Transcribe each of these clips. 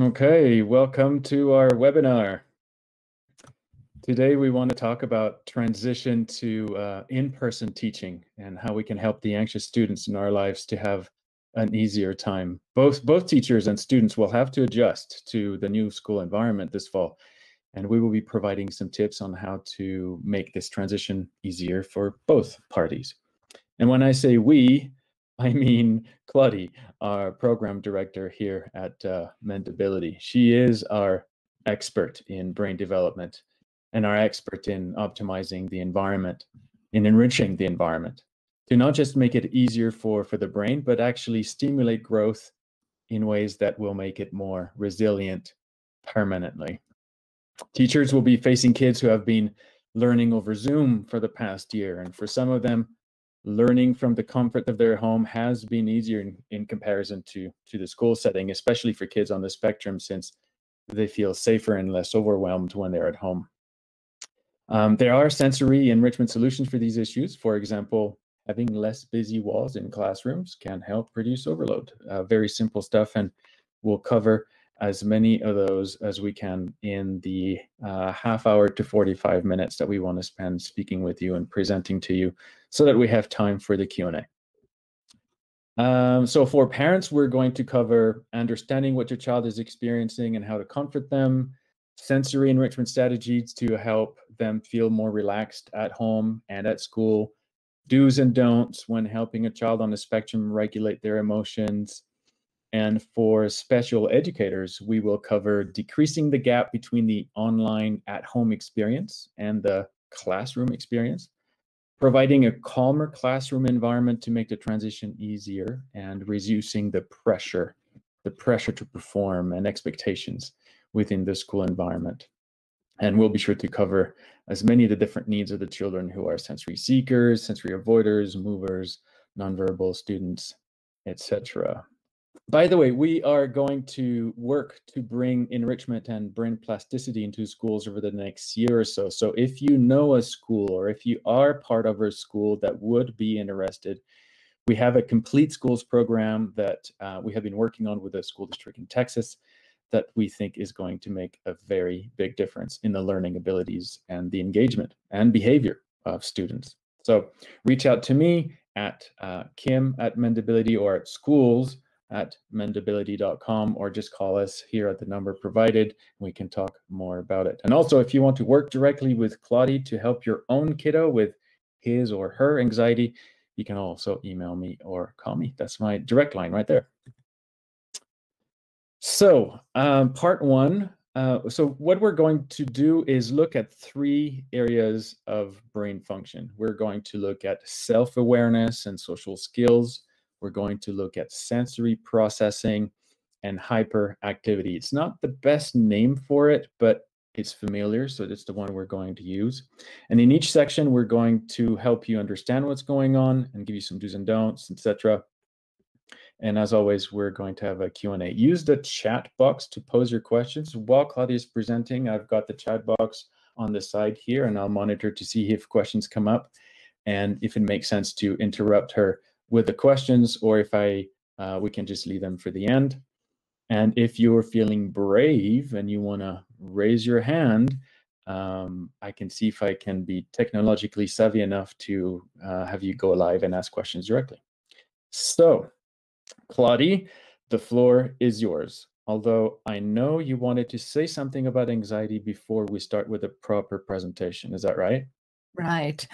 Okay, welcome to our webinar. Today we want to talk about transition to in-person teaching and how we can help the anxious students in our lives to have an easier time. Both teachers and students will have to adjust to the new school environment this fall, and we will be providing some tips on how to make this transition easier for both parties. And when I say we, I mean Claudie, our program director here at Mendability. She is our expert in brain development and our expert in optimizing the environment, in enriching the environment, to not just make it easier for the brain, but actually stimulate growth in ways that will make it more resilient permanently. Teachers will be facing kids who have been learning over Zoom for the past year, and for some of them, learning from the comfort of their home has been easier in comparison to the school setting, especially for kids on the spectrum, since they feel safer and less overwhelmed when they're at home. There are sensory enrichment solutions for these issues. For example, having less busy walls in classrooms can help reduce overload. Very simple stuff, and we'll cover as many of those as we can in the half hour to 45 minutes that we want to spend speaking with you and presenting to you, so that we have time for the Q&A. So for parents, we're going to cover understanding what your child is experiencing and how to comfort them, sensory enrichment strategies to help them feel more relaxed at home and at school, do's and don'ts when helping a child on the spectrum regulate their emotions. And for special educators, we will cover decreasing the gap between the online at-home experience and the classroom experience, providing a calmer classroom environment to make the transition easier, and reducing the pressure to perform and expectations within the school environment. And we'll be sure to cover as many of the different needs of the children who are sensory seekers, sensory avoiders, movers, nonverbal students, etc. By the way, we are going to work to bring enrichment and brain plasticity into schools over the next year or so. So if you know a school, or if you are part of a school that would be interested, we have a complete schools program that we have been working on with a school district in Texas that we think is going to make a very big difference in the learning abilities and the engagement and behavior of students. So reach out to me at Kim@Mendability, or at schools@mendability.com, or just call us here at the number provided. We can talk more about it. And also, if you want to work directly with Claudie to help your own kiddo with his or her anxiety, you can also email me or call me. That's my direct line right there. So part one, so what we're going to do is look at 3 areas of brain function. We're going to look at self-awareness and social skills. We're going to look at sensory processing and hyperactivity. It's not the best name for it, but it's familiar, so it's the one we're going to use. And in each section, we're going to help you understand what's going on and give you some do's and don'ts, etc. And as always, we're going to have a Q&A. Use the chat box to pose your questions. While Claudia is presenting, I've got the chat box on the side here, and I'll monitor to see if questions come up and if it makes sense to interrupt her with the questions, or if we can just leave them for the end. And if you're feeling brave and you want to raise your hand, I can see if I can be technologically savvy enough to have you go live and ask questions directly. So, Claudie, the floor is yours. Although I know you wanted to say something about anxiety before we start with a proper presentation. Is that right? Right.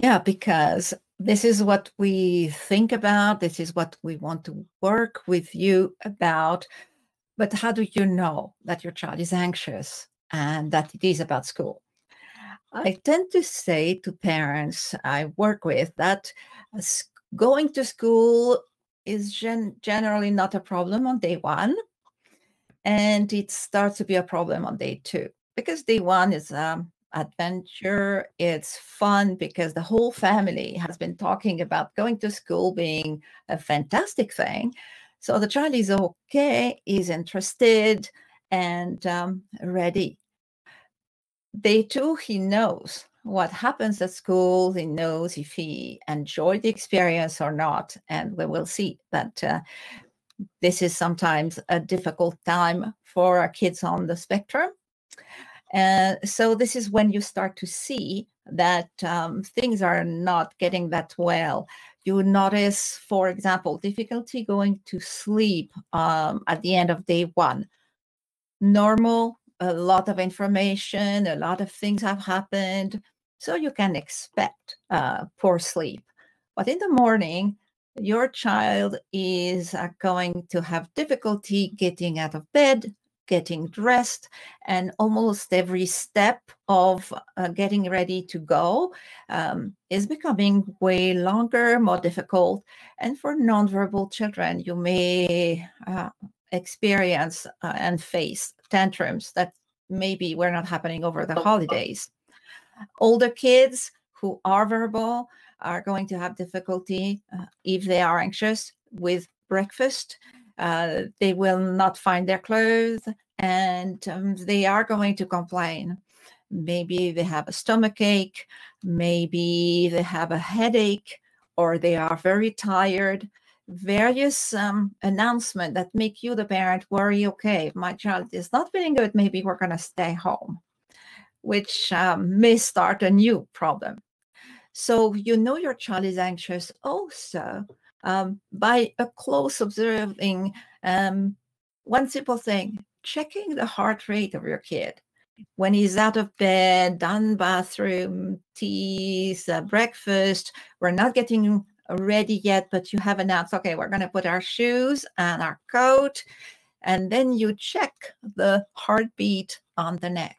Yeah, because this is what we think about. This is what we want to work with you about. But how do you know that your child is anxious and that it is about school? I tend to say to parents I work with that going to school is generally not a problem on day 1. And it starts to be a problem on day 2, because day 1 is adventure. It's fun because the whole family has been talking about going to school being a fantastic thing. So the child is okay, is interested, and ready. Day 2, he knows what happens at school. He knows if he enjoyed the experience or not. And we will see that This is sometimes a difficult time for our kids on the spectrum. And so this is when you start to see that things are not getting that well. You notice, for example, difficulty going to sleep at the end of day one. Normal, a lot of information, a lot of things have happened. So you can expect poor sleep. But in the morning, your child is going to have difficulty getting out of bed, getting dressed, and almost every step of getting ready to go is becoming way longer, more difficult. And for nonverbal children, you may experience and face tantrums that maybe were not happening over the holidays. Older kids who are verbal are going to have difficulty if they are anxious with breakfast. They will not find their clothes, and they are going to complain. Maybe they have a stomach ache, maybe they have a headache, or they are very tired. Various announcements that make you, the parent, worry, okay, if my child is not feeling good, maybe we're going to stay home, which may start a new problem. So you know your child is anxious also by a close observing one simple thing, checking the heart rate of your kid. When he's out of bed, done bathroom, teas, breakfast, we're not getting ready yet, but you have announced, okay, we're going to put our shoes and our coat, and then you check the heartbeat on the neck.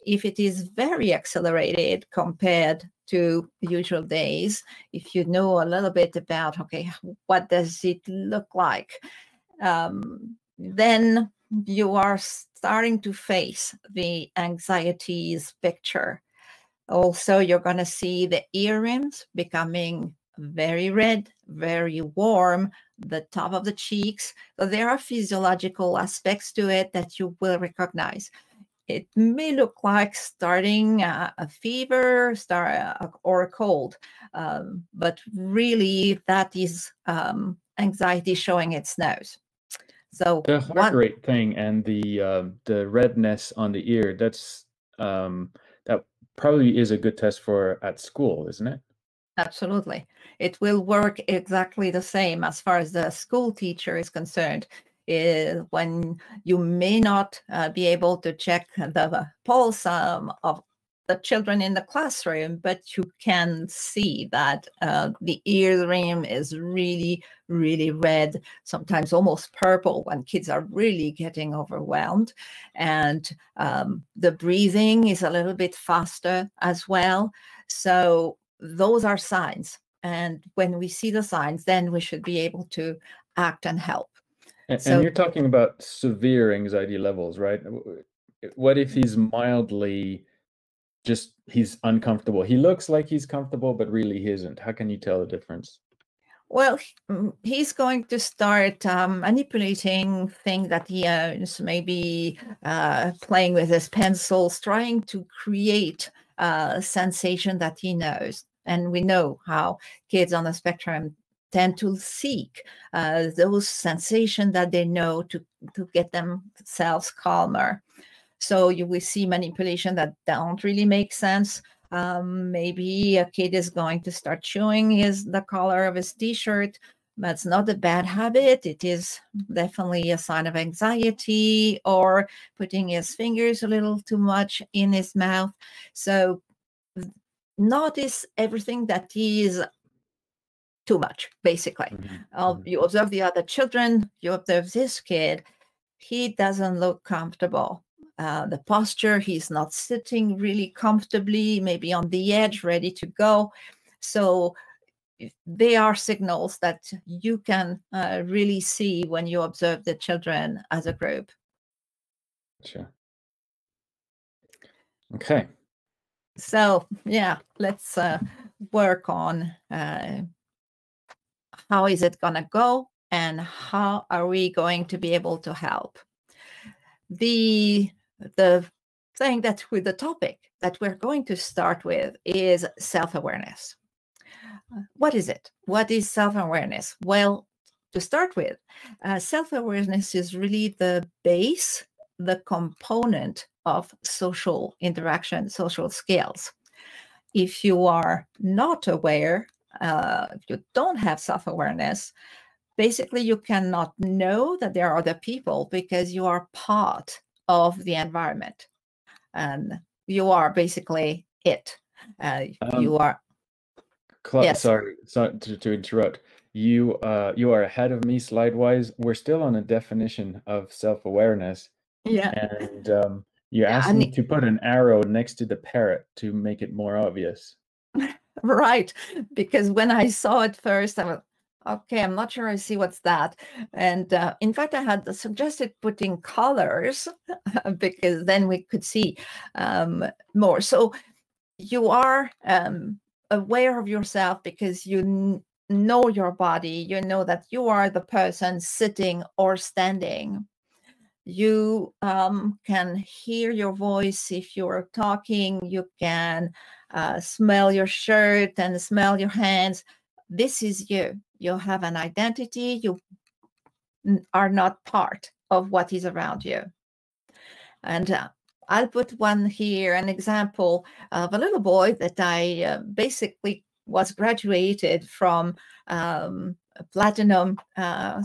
If it is very accelerated compared to usual days, if you know a little bit about, okay, what does it look like, then you are starting to face the anxieties picture. Also, you're going to see the ear rims becoming very red, very warm, the top of the cheeks. So there are physiological aspects to it that you will recognize. It may look like starting a fever or a cold, but really that is anxiety showing its nose. So the heart rate thing and the redness on the ear, that's that probably is a good test for at school, isn't it? Absolutely. It will work exactly the same as far as the school teacher is concerned. When you may not be able to check the pulse of the children in the classroom, but you can see that the ear rim is really, really red, sometimes almost purple when kids are really getting overwhelmed. And the breathing is a little bit faster as well. So those are signs. And when we see the signs, then we should be able to act and help. And you're talking about severe anxiety levels, right? What if he's mildly he's uncomfortable? He looks like he's comfortable, but really he isn't. How can you tell the difference? Well, he's going to start manipulating things that he owns, maybe playing with his pencils, trying to create a sensation that he knows. And we know how kids on the spectrum tend to seek those sensations that they know to get themselves calmer. So you will see manipulation that don't really make sense. Maybe a kid is going to start chewing the collar of his t-shirt. That's not a bad habit. It is definitely a sign of anxiety, or putting his fingers a little too much in his mouth. So notice everything that is too much, basically. You observe the other children, you observe this kid, he doesn't look comfortable. The posture, he's not sitting really comfortably, maybe on the edge, ready to go. So they are signals that you can really see when you observe the children as a group. Sure. Okay. So yeah, let's work on how is it going to go and how are we going to be able to help. The thing that with the topic that we're going to start with is self-awareness. What is it? What is self-awareness? Well, to start with, self-awareness is really the base, the component of social interaction, social skills. If you are not aware, if you don't have self-awareness, basically you cannot know that there are other people because you are part of the environment and you are basically it. You are. Yes. Sorry to interrupt. You are ahead of me slide-wise. We're still on a definition of self-awareness. Yeah. And you asked me to put an arrow next to the parrot to make it more obvious. Right, because when I saw it first, I was, okay, I'm not sure I see what's that. And in fact, I had suggested putting colors because then we could see more. So you are aware of yourself because you know your body. You know that you are the person sitting or standing. You can hear your voice if you're talking. You can smell your shirt and smell your hands. This is you. You have an identity. You are not part of what is around you. And I'll put one here, an example of a little boy that I basically was graduated from a platinum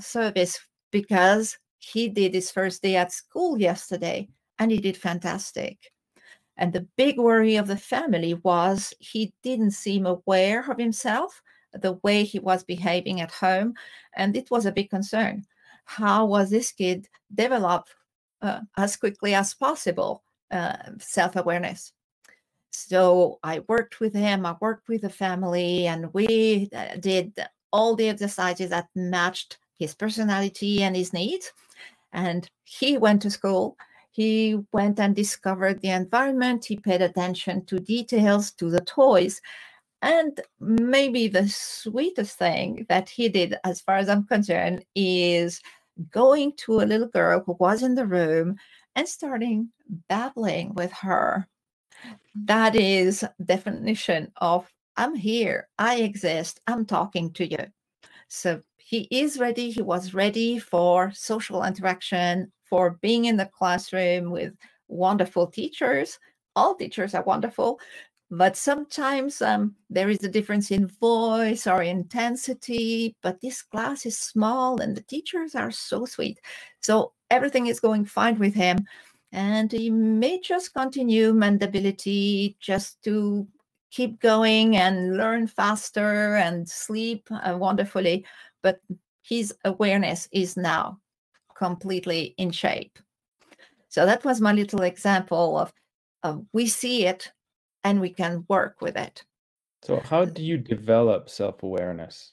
service because he did his first day at school yesterday and he did fantastic. And the big worry of the family was he didn't seem aware of himself, the way he was behaving at home. And it was a big concern. How was this kid develop as quickly as possible self-awareness? So I worked with him, I worked with the family, and we did all the exercises that matched his personality and his needs. And he went to school. He went and discovered the environment. He paid attention to details, to the toys. And maybe the sweetest thing that he did, as far as I'm concerned, is going to a little girl who was in the room and starting babbling with her. That is definition of I'm here, I exist, I'm talking to you. So he is ready. He was ready for social interaction, for being in the classroom with wonderful teachers. All teachers are wonderful, but sometimes there is a difference in voice or intensity, but this class is small and the teachers are so sweet. So everything is going fine with him. And he may just continue Mendability just to keep going and learn faster and sleep wonderfully. But his awareness is now completely in shape. So that was my little example of we see it and we can work with it. So how do you develop self-awareness?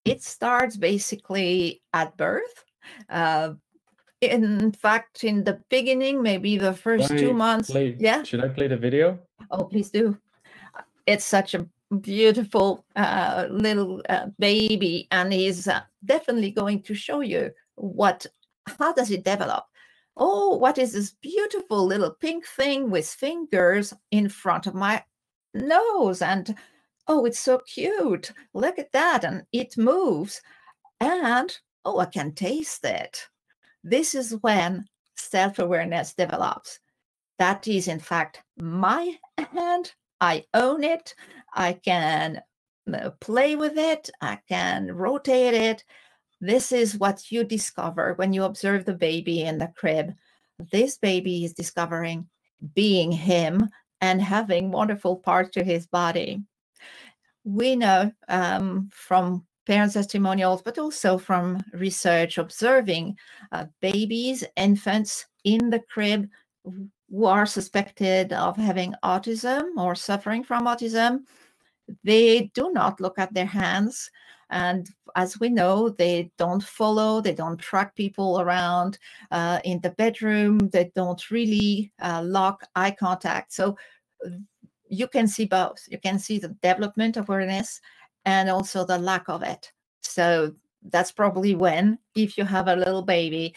It starts basically at birth. In fact, in the beginning, maybe the first 2 months. Yeah. Should I play the video? Oh, please do. It's such a beautiful little baby, and he's definitely going to show you how does it develop. Oh, what is this beautiful little pink thing with fingers in front of my nose? And oh, it's so cute. Look at that. And it moves. And oh, I can taste it. This is when self-awareness develops. That is, in fact, my hand. I own it. I can play with it. I can rotate it. This is what you discover when you observe the baby in the crib. This baby is discovering being him and having wonderful parts to his body. We know from parents' testimonials, but also from research observing babies, infants in the crib who are suspected of having autism or suffering from autism. They do not look at their hands. And as we know, they don't follow, they don't track people around in the bedroom, they don't really lock eye contact. So you can see both. You can see the development of awareness and also the lack of it. So that's probably when, if you have a little baby,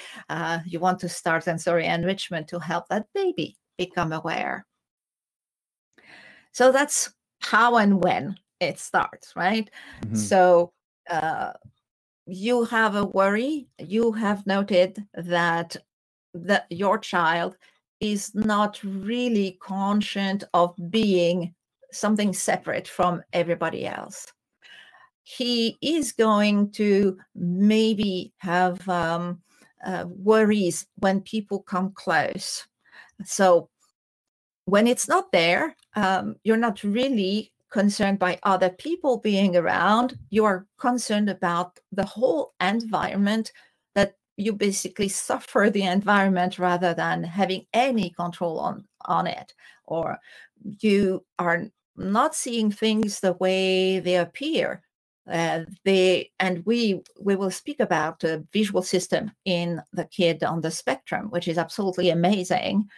you want to start sensory enrichment to help that baby become aware. So that's how and when it starts, right? Mm-hmm. So you have a worry, you have noted that your child is not really conscious of being something separate from everybody else. He is going to maybe have worries when people come close. So when it's not there, you're not really concerned by other people being around. You are concerned about the whole environment, that you basically suffer the environment rather than having any control on it. Or you are not seeing things the way they appear. We will speak about the visual system in the kid on the spectrum, which is absolutely amazing,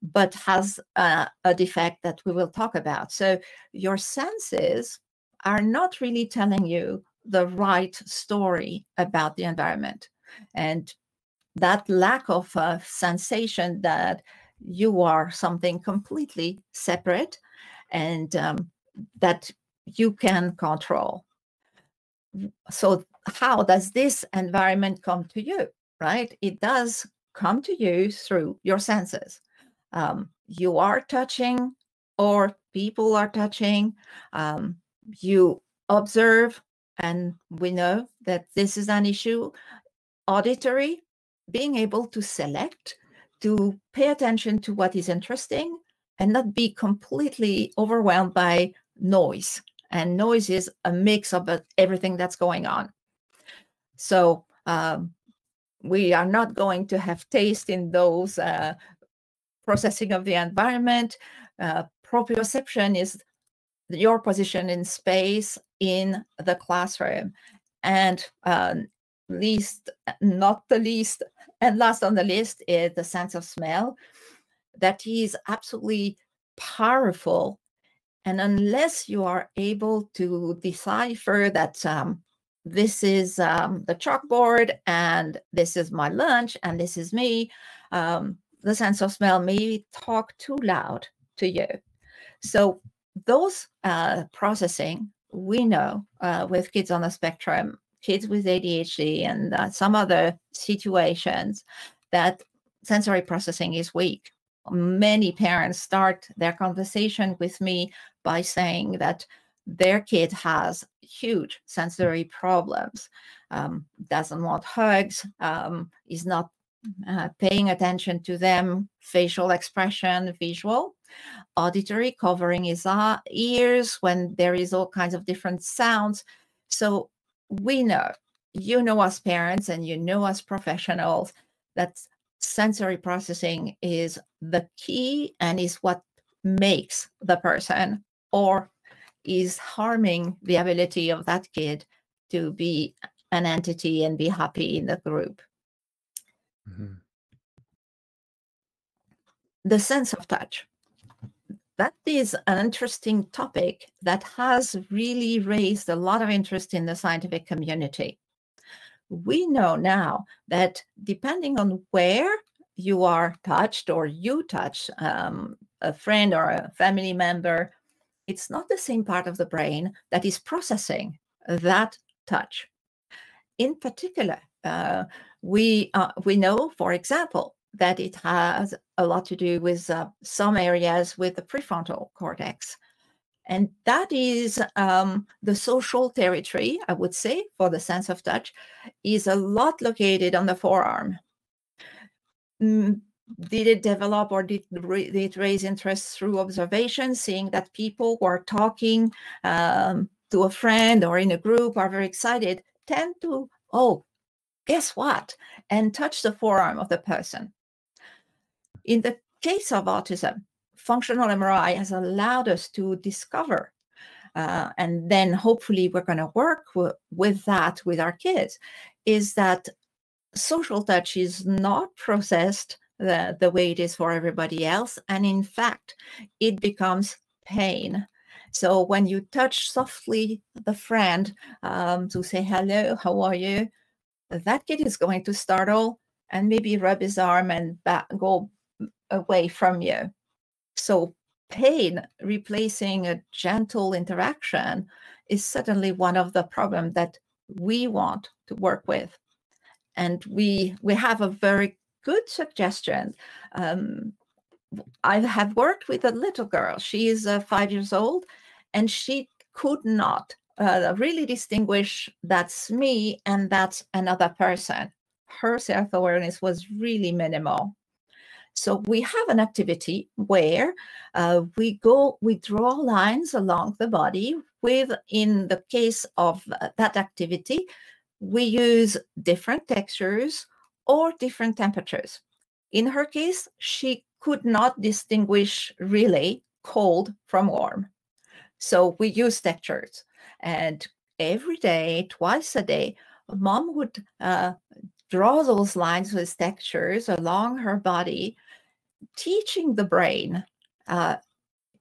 but has a defect that we will talk about. So your senses are not really telling you the right story about the environment. And that lack of sensation that you are something completely separate and that you can control. So how does this environment come to you, right? It does come to you through your senses. You are touching, or people are touching. You observe, and we know that this is an issue. Auditory, being able to select, to pay attention to what is interesting and not be completely overwhelmed by noise. And noise is a mix of everything that's going on. So we are not going to have taste in those processing of the environment. Proprioception is your position in space in the classroom. And not the least, and last on the list is the sense of smell. That is absolutely powerful. And unless you are able to decipher that this is the chalkboard and this is my lunch and this is me, the sense of smell may talk too loud to you. So those processing, we know with kids on the spectrum, kids with ADHD and some other situations, that sensory processing is weak. Many parents start their conversation with me by saying that their kid has huge sensory problems, doesn't want hugs, is not paying attention to them, facial expression, visual, auditory, covering his ears when there is all kinds of different sounds. So we know, you know, as parents and you know as professionals, that sensory processing is the key and is what makes the person or is harming the ability of that kid to be an entity and be happy in the group. Mm-hmm. The sense of touch. That is an interesting topic that has really raised a lot of interest in the scientific community. We know now that depending on where you are touched or you touch a friend or a family member, it's not the same part of the brain that is processing that touch. In particular, we know, for example, that it has a lot to do with some areas with the prefrontal cortex. And that is the social territory, I would say, for the sense of touch, is a lot located on the forearm. Did it develop or did it raise interest through observation, seeing that people who are talking to a friend or in a group are very excited, tend to, oh, guess what? And touch the forearm of the person. In the case of autism, functional MRI has allowed us to discover, and then hopefully we're going to work with that with our kids, is that social touch is not processed the way it is for everybody else. And in fact, it becomes pain. So when you touch softly the friend to say, hello, how are you? That kid is going to startle and maybe rub his arm and go away from you. So pain replacing a gentle interaction is certainly one of the problems that we want to work with. And we have a very good suggestion. I have worked with a little girl. She is 5 years old, and she could not really distinguish that's me and that's another person. Her self-awareness was really minimal. So we have an activity where we draw lines along the body with, in the case of that activity, we use different textures or different temperatures. In her case, she could not distinguish really cold from warm. So we use textures. And every day, twice a day, mom would draw those lines with textures along her body, teaching the brain,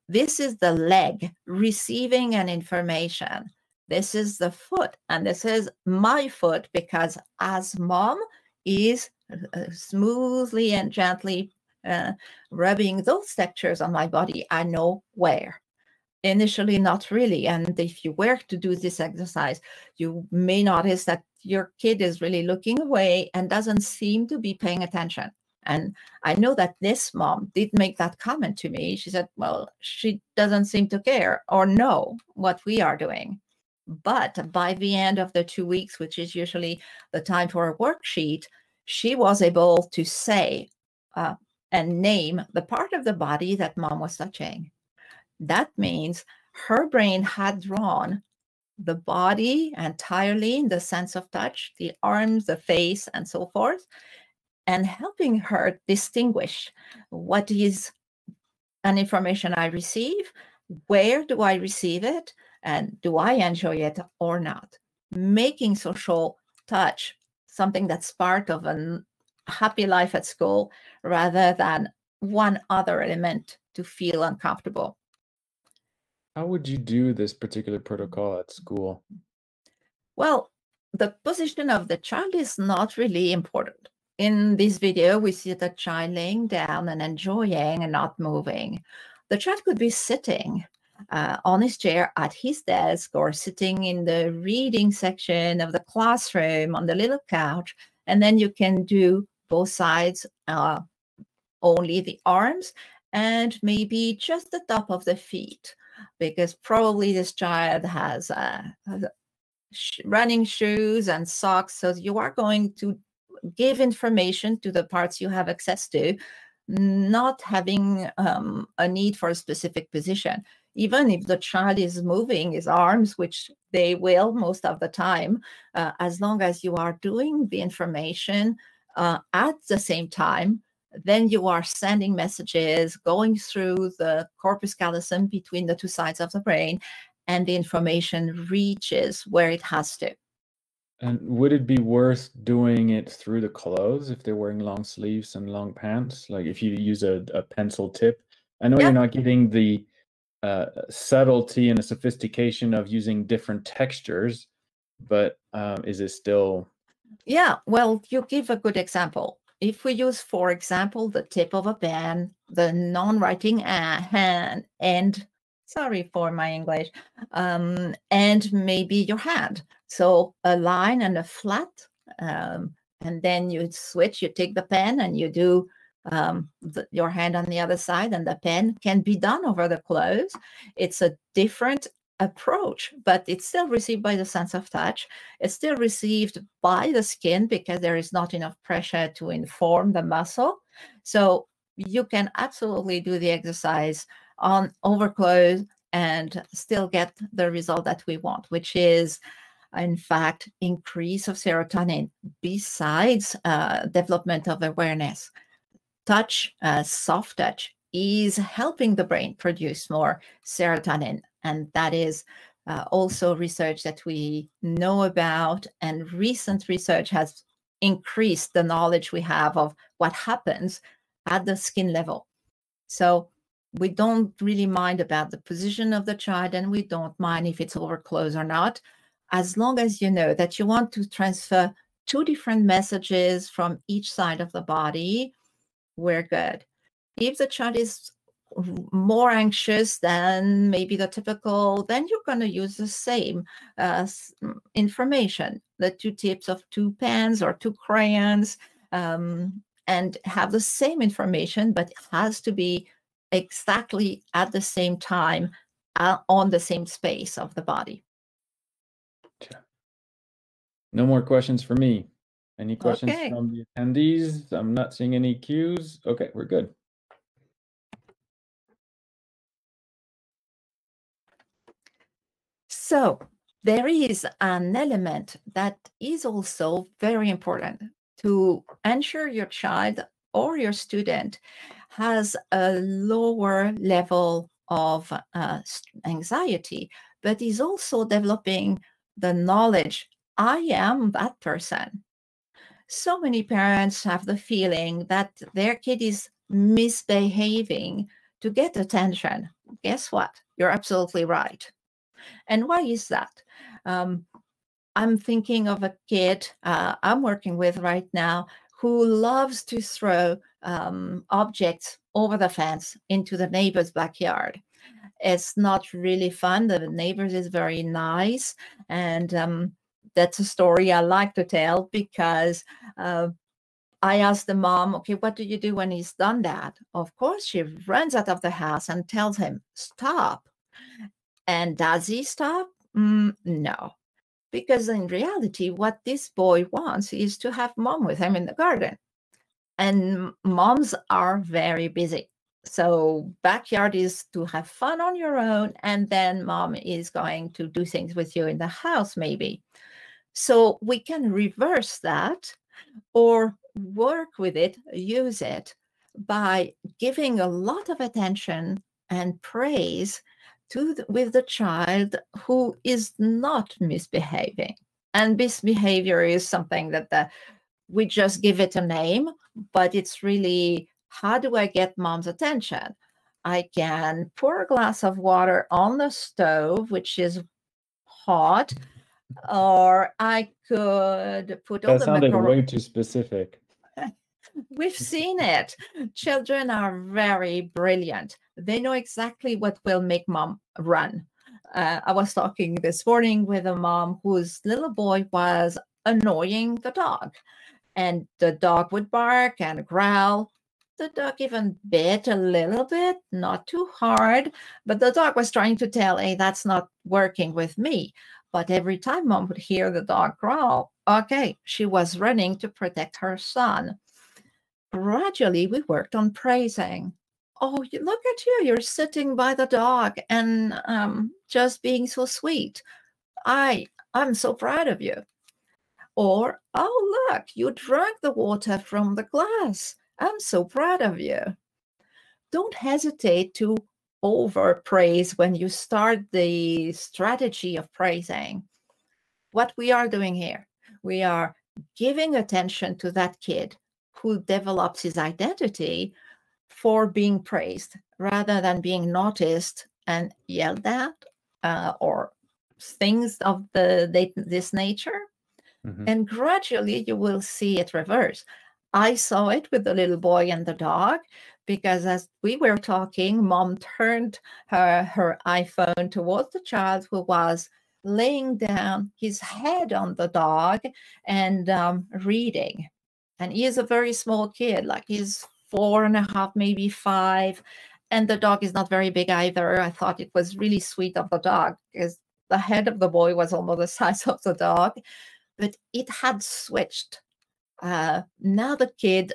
this is the leg receiving an information. This is the foot, and this is my foot, because as mom is smoothly and gently rubbing those textures on my body, I know where. Initially, not really. And if you were to do this exercise, you may notice that your kid is really looking away and doesn't seem to be paying attention. And I know that this mom did make that comment to me. She said, well, she doesn't seem to care or know what we are doing. But by the end of the 2 weeks, which is usually the time for a worksheet, she was able to say and name the part of the body that mom was touching. That means her brain had drawn the body entirely in the sense of touch, the arms, the face, and so forth, and helping her distinguish what is an information I receive, where do I receive it, and do I enjoy it or not? Making social touch something that's part of a happy life at school rather than one other element to feel uncomfortable. How would you do this particular protocol at school? Well, the position of the child is not really important. In this video, we see the child laying down and enjoying and not moving. The child could be sitting on his chair at his desk, or sitting in the reading section of the classroom on the little couch. And then you can do both sides, only the arms, and maybe just the top of the feet, because probably this child has running shoes and socks. So you are going to give information to the parts you have access to, not having a need for a specific position. Even if the child is moving his arms, which they will most of the time, as long as you are doing the information at the same time, then you are sending messages, going through the corpus callosum between the two sides of the brain, and the information reaches where it has to. And would it be worth doing it through the clothes if they're wearing long sleeves and long pants? Like if you use a pencil tip? I know you're not getting the subtlety and the sophistication of using different textures, but is it still? Yeah, well, you give a good example. If we use, for example, the tip of a pen, the non-writing hand, and sorry for my English, and maybe your hand. So a line and a flat, and then you switch, you take the pen and you do your hand on the other side, and the pen can be done over the clothes. It's a different approach, but it's still received by the sense of touch. It's still received by the skin because there is not enough pressure to inform the muscle. So you can absolutely do the exercise on overclothes and still get the result that we want, which is, in fact, increase of serotonin besides development of awareness. Touch, soft touch, is helping the brain produce more serotonin. And that is also research that we know about. And recent research has increased the knowledge we have of what happens at the skin level. So we don't really mind about the position of the child, and we don't mind if it's over clothes or not, as long as you know that you want to transfer two different messages from each side of the body. We're good. If the child is more anxious than maybe the typical, then you're going to use the same information, the 2 tips of 2 pens or 2 crayons, and have the same information, but it has to be exactly at the same time on the same space of the body. No more questions for me. Any questions Okay. from the attendees? I'm not seeing any cues. Okay, we're good. So there is an element that is also very important to ensure your child or your student has a lower level of anxiety, but is also developing the knowledge, I am that person. So many parents have the feeling that their kid is misbehaving to get attention. Guess what? You're absolutely right. And why is that? I'm thinking of a kid I'm working with right now who loves to throw objects over the fence into the neighbor's backyard. It's not really fun. The neighbors is very nice. And that's a story I like to tell because I asked the mom, okay, what do you do when he's done that? Of course, she runs out of the house and tells him, stop. And does he stop? No. Because in reality, what this boy wants is to have mom with him in the garden. And moms are very busy. So backyard is to have fun on your own, and then mom is going to do things with you in the house, maybe. So we can reverse that or work with it, use it by giving a lot of attention and praise with the child who is not misbehaving. And misbehavior is something that we just give it a name, but it's really, how do I get mom's attention? I can pour a glass of water on the stove, which is hot, or I could put all That the sounded macaroni. way too specific. We've seen it. Children are very brilliant. They know exactly what will make mom run. I was talking this morning with a mom whose little boy was annoying the dog, and the dog would bark and growl. The dog even bit a little bit, not too hard, but the dog was trying to tell, hey, that's not working with me. But every time mom would hear the dog growl, okay, she was running to protect her son. Gradually, we worked on praising. Oh, look at you, you're sitting by the dog and just being so sweet. I'm so proud of you. Or, oh, look, you drank the water from the glass. I'm so proud of you. Don't hesitate to overpraise when you start the strategy of praising. What we are doing here, we are giving attention to that kid who develops his identity for being praised rather than being noticed and yelled at or things of this nature. Mhm. And gradually you will see it reverse. I saw it with the little boy and the dog, because as we were talking, mom turned her iPhone towards the child who was laying down his head on the dog and reading. And he is a very small kid, like he's 4.5, maybe 5. And the dog is not very big either. I thought it was really sweet of the dog because the head of the boy was almost the size of the dog, but it had switched. Now the kid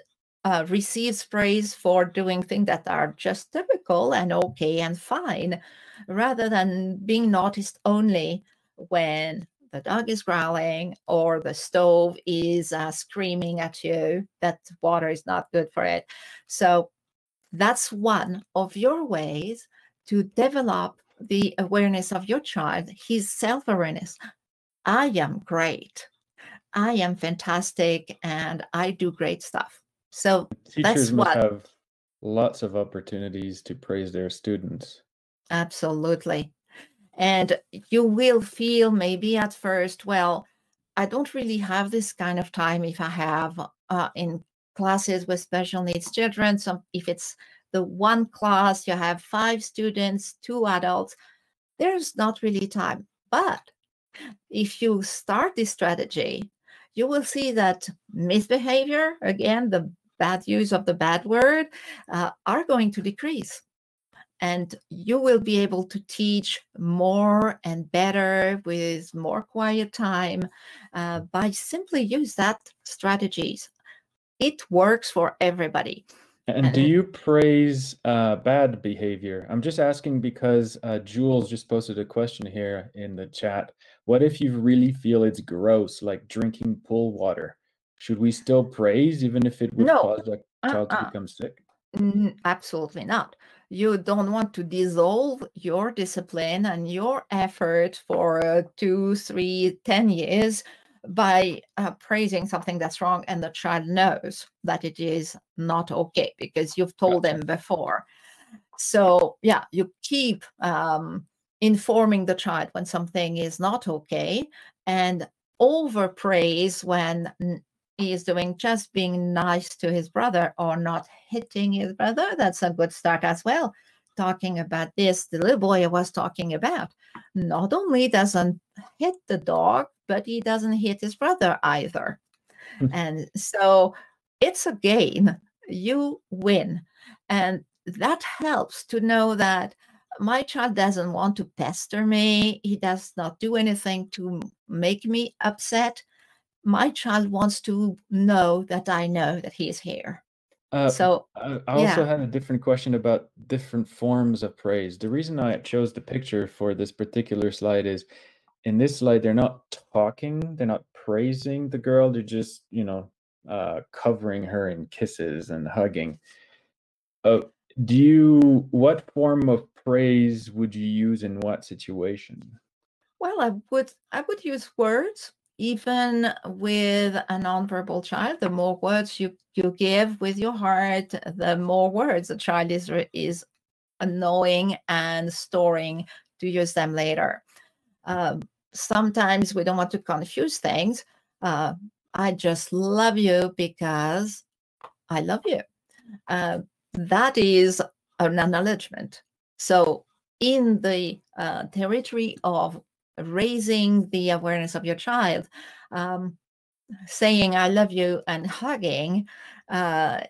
receives praise for doing things that are just typical and okay and fine, rather than being noticed only when the dog is growling or the stove is screaming at you that water is not good for it. So that's one of your ways to develop the awareness of your child, his self-awareness. I am great. I am fantastic and I do great stuff. So Teachers that's must what. have lots of opportunities to praise their students. Absolutely. And you will feel maybe at first, well, I don't really have this kind of time if I have in classes with special needs children. So if it's the one class, you have 5 students, 2 adults, there's not really time. But if you start this strategy, you will see that misbehavior, again, the bad use of the bad word, are going to decrease. And you will be able to teach more and better with more quiet time by simply use that strategies. It works for everybody. And do you praise bad behavior? I'm just asking because Jules just posted a question here in the chat. What if you really feel it's gross, like drinking pool water? Should we still praise even if it would cause a child to become sick? Absolutely not. You don't want to dissolve your discipline and your effort for 2, 3, 10 years by praising something that's wrong, and the child knows that it is not okay because you've told them before. So yeah, you keep informing the child when something is not okay, and overpraise when he is doing just being nice to his brother or not hitting his brother. That's a good start as well. Talking about this, the little boy I was talking about not only doesn't hit the dog, but he doesn't hit his brother either. And so it's a gain. You win. And that helps to know that my child doesn't want to pester me. He does not do anything to make me upset. My child wants to know that he is here. So I also had a different question about different forms of praise. The reason I chose the picture for this particular slide is in this slide, they're not talking, they're not praising the girl, they're just, covering her in kisses and hugging. What form of praise would you use in what situation? Well, I would use words. Even with a nonverbal child, the more words you give with your heart, the more words the child is knowing and storing to use them later. Sometimes we don't want to confuse things. I just love you because I love you. That is an acknowledgement. So in the territory of raising the awareness of your child, saying I love you and hugging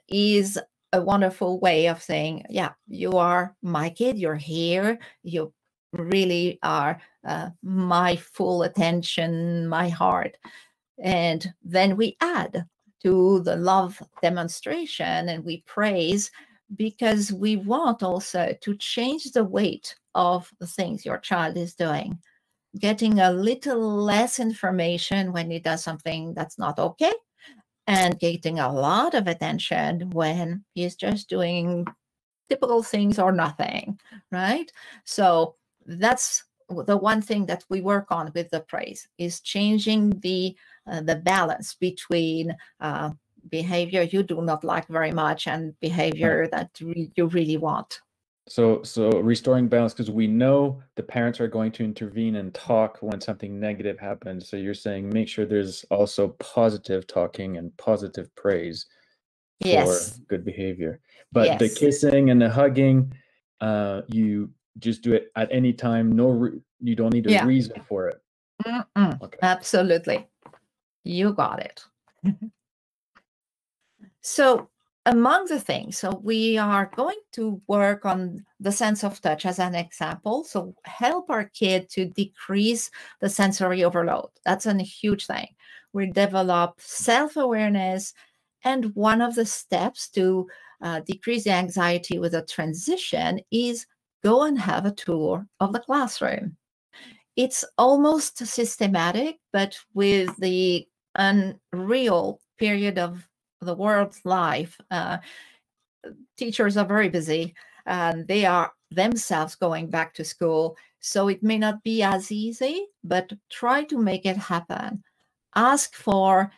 is a wonderful way of saying, yeah, you are my kid, you're here, you really are my full attention, my heart. And then we add to the love demonstration and we praise because we want also to change the weight of the things your child is doing. Getting a little less information when he does something that's not okay, and getting a lot of attention when he's just doing typical things or nothing, right? So that's the one thing that we work on with the praise, is changing the balance between behavior you do not like very much and behavior that you really want. So restoring balance, because we know the parents are going to intervene and talk when something negative happens. So you're saying make sure there's also positive talking and positive praise for good behavior. But the kissing and the hugging, you just do it at any time. You don't need a reason for it. Okay. Absolutely. You got it. So among the things, so we are going to work on the sense of touch as an example. So help our kid to decrease the sensory overload. That's a huge thing. We develop self-awareness, and one of the steps to decrease the anxiety with a transition is go and have a tour of the classroom. It's almost systematic, but with the unreal period of the world's life, teachers are very busy and they are themselves going back to school. So it may not be as easy, but try to make it happen. Ask for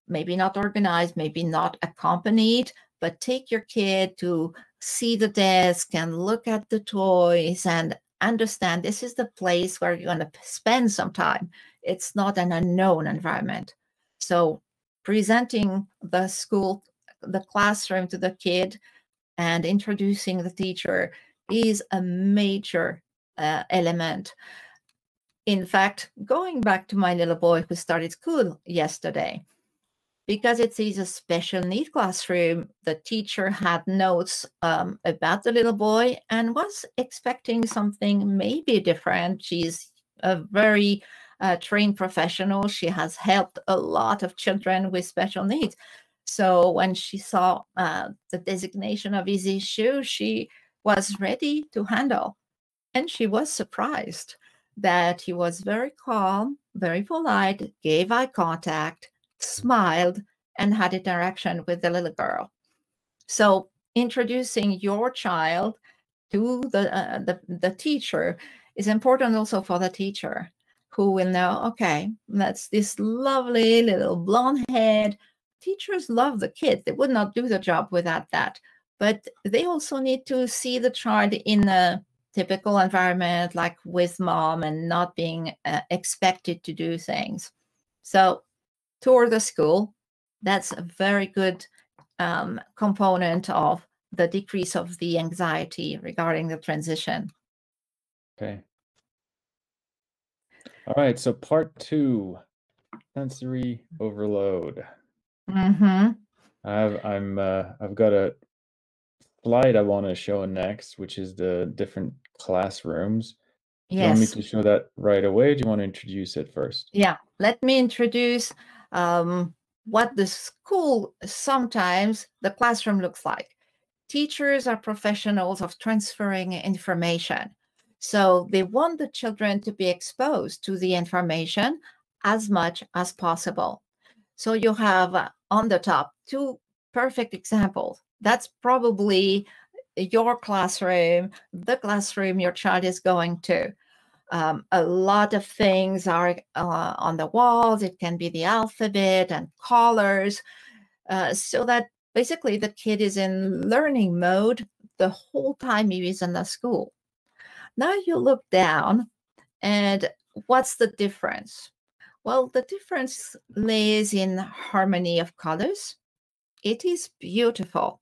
maybe not organized, maybe not accompanied, but take your kid to see the desk and look at the toys and understand this is the place where you're going to spend some time. It's not an unknown environment. So presenting the school, the classroom to the kid and introducing the teacher is a major element. In fact, going back to my little boy who started school yesterday, because it is a special need classroom, the teacher had notes about the little boy and was expecting something maybe different. She's a very trained professional. She has helped a lot of children with special needs. So when she saw the designation of his issue, she was ready to handle. And she was surprised that he was very calm, very polite, gave eye contact, smiled, and had interaction with the little girl. So introducing your child to the teacher is important also for the teacher, who will know, okay, that's this lovely little blonde head. Teachers love the kids. They would not do the job without that. But they also need to see the child in a typical environment, like with mom, and not being expected to do things. So tour the school. That's a very good component of the decrease of the anxiety regarding the transition. Okay. All right. So part 2, sensory overload. Mm-hmm. I've got a slide I want to show next, which is the different classrooms. Do you want me Yes. to show that right away? Or do you want to introduce it first? Yeah. Let me introduce what the school, sometimes the classroom looks like. Teachers are professionals of transferring information. So they want the children to be exposed to the information as much as possible. So you have on the top 2 perfect examples. That's probably your classroom, the classroom your child is going to. A lot of things are on the walls. It can be the alphabet and colors, so that basically the kid is in learning mode the whole time he is in the school. Now you look down, and what's the difference? Well, the difference lays in harmony of colors. It is beautiful.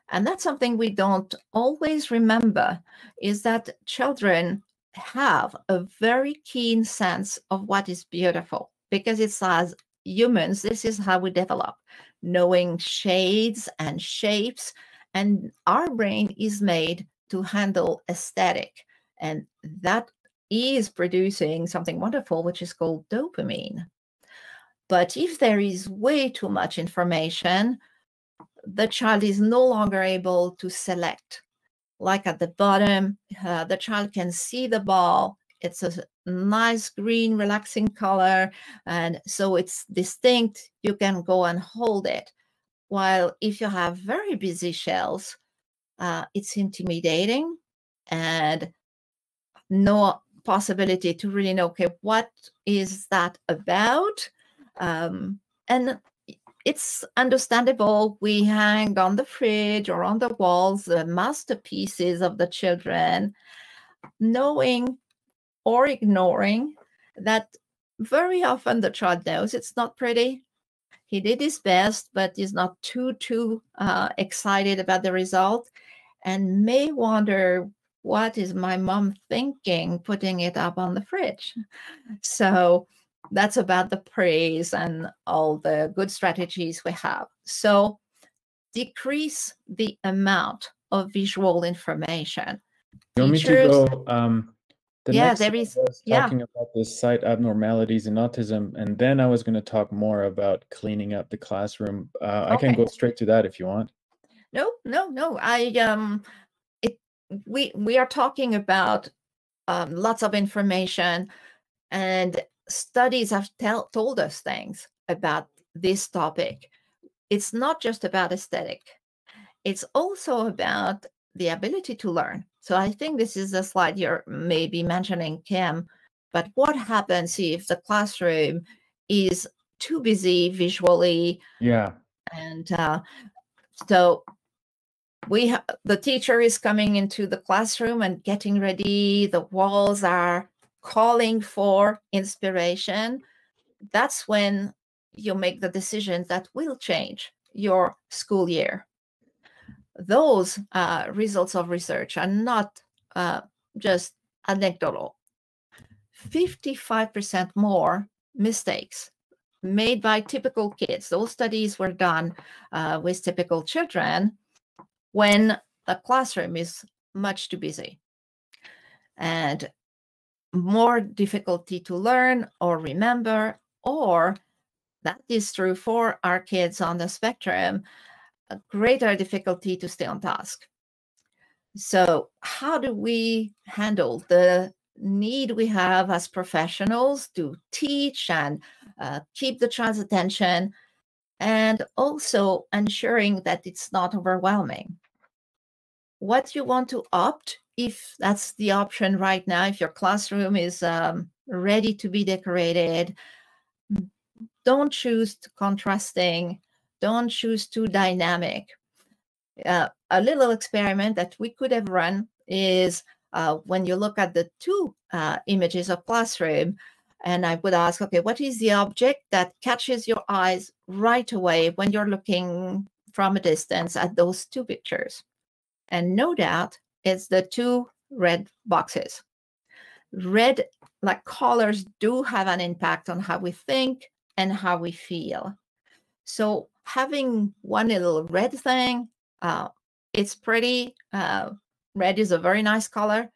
And that's something we don't always remember, is that children have a very keen sense of what is beautiful, because it's as humans, this is how we develop, knowing shades and shapes. And our brain is made to handle aesthetic. And that is producing something wonderful, which is called dopamine. But if there is way too much information, the child is no longer able to select. Like at the bottom, the child can see the ball. It's a nice green, relaxing color. And so it's distinct. You can go and hold it. While if you have very busy shells, it's intimidating and no possibility to really know, okay, what is that about? And it's understandable. We hang on the fridge or on the walls the masterpieces of the children, knowing or ignoring that very often the child knows it's not pretty. He did his best, but is not too excited about the result, and may wonder, what is my mom thinking putting it up on the fridge? So that's about the praise and all the good strategies we have. So decrease the amount of visual information. You want me to Teachers, go? The yeah, next there slide is, was yeah, talking about the sight abnormalities in autism, and then I was going to talk more about cleaning up the classroom. I can okay. go straight to that if you want. No. We are talking about lots of information, and studies have told us things about this topic. It's not just about aesthetic. It's also about the ability to learn. So I think this is a slide you're maybe mentioning, Kim, but what happens if the classroom is too busy visually? Yeah. And so the teacher is coming into the classroom and getting ready. The walls are calling for inspiration. That's when you make the decisions that will change your school year. those results of research are not just anecdotal. 55% more mistakes made by typical kids. Those studies were done with typical children when the classroom is much too busy, and more difficulty to learn or remember, or that is true for our kids on the spectrum, a greater difficulty to stay on task. So how do we handle the need we have as professionals to teach and keep the child's attention, and also ensuring that it's not overwhelming? What you want to opt, if that's the option right now, if your classroom is ready to be decorated, don't choose contrasting, don't choose too dynamic. A little experiment that we could have run is when you look at the two images of classroom, and I would ask, okay, what is the object that catches your eyes right away when you're looking from a distance at those two pictures? And no doubt it's the two red boxes. Red, like colors, do have an impact on how we think and how we feel. So having one little red thing, it's pretty. Red is a very nice color,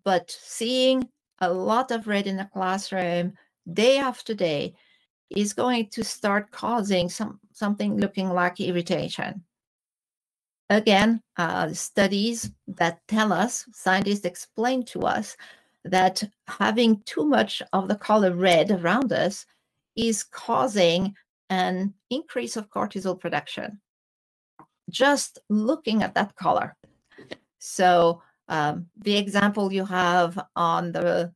but seeing a lot of red in the classroom day after day is going to start causing something looking like irritation. Again, studies that tell us, scientists explain to us, that having too much of the color red around us is causing an increase of cortisol production, just looking at that color. So the example you have on the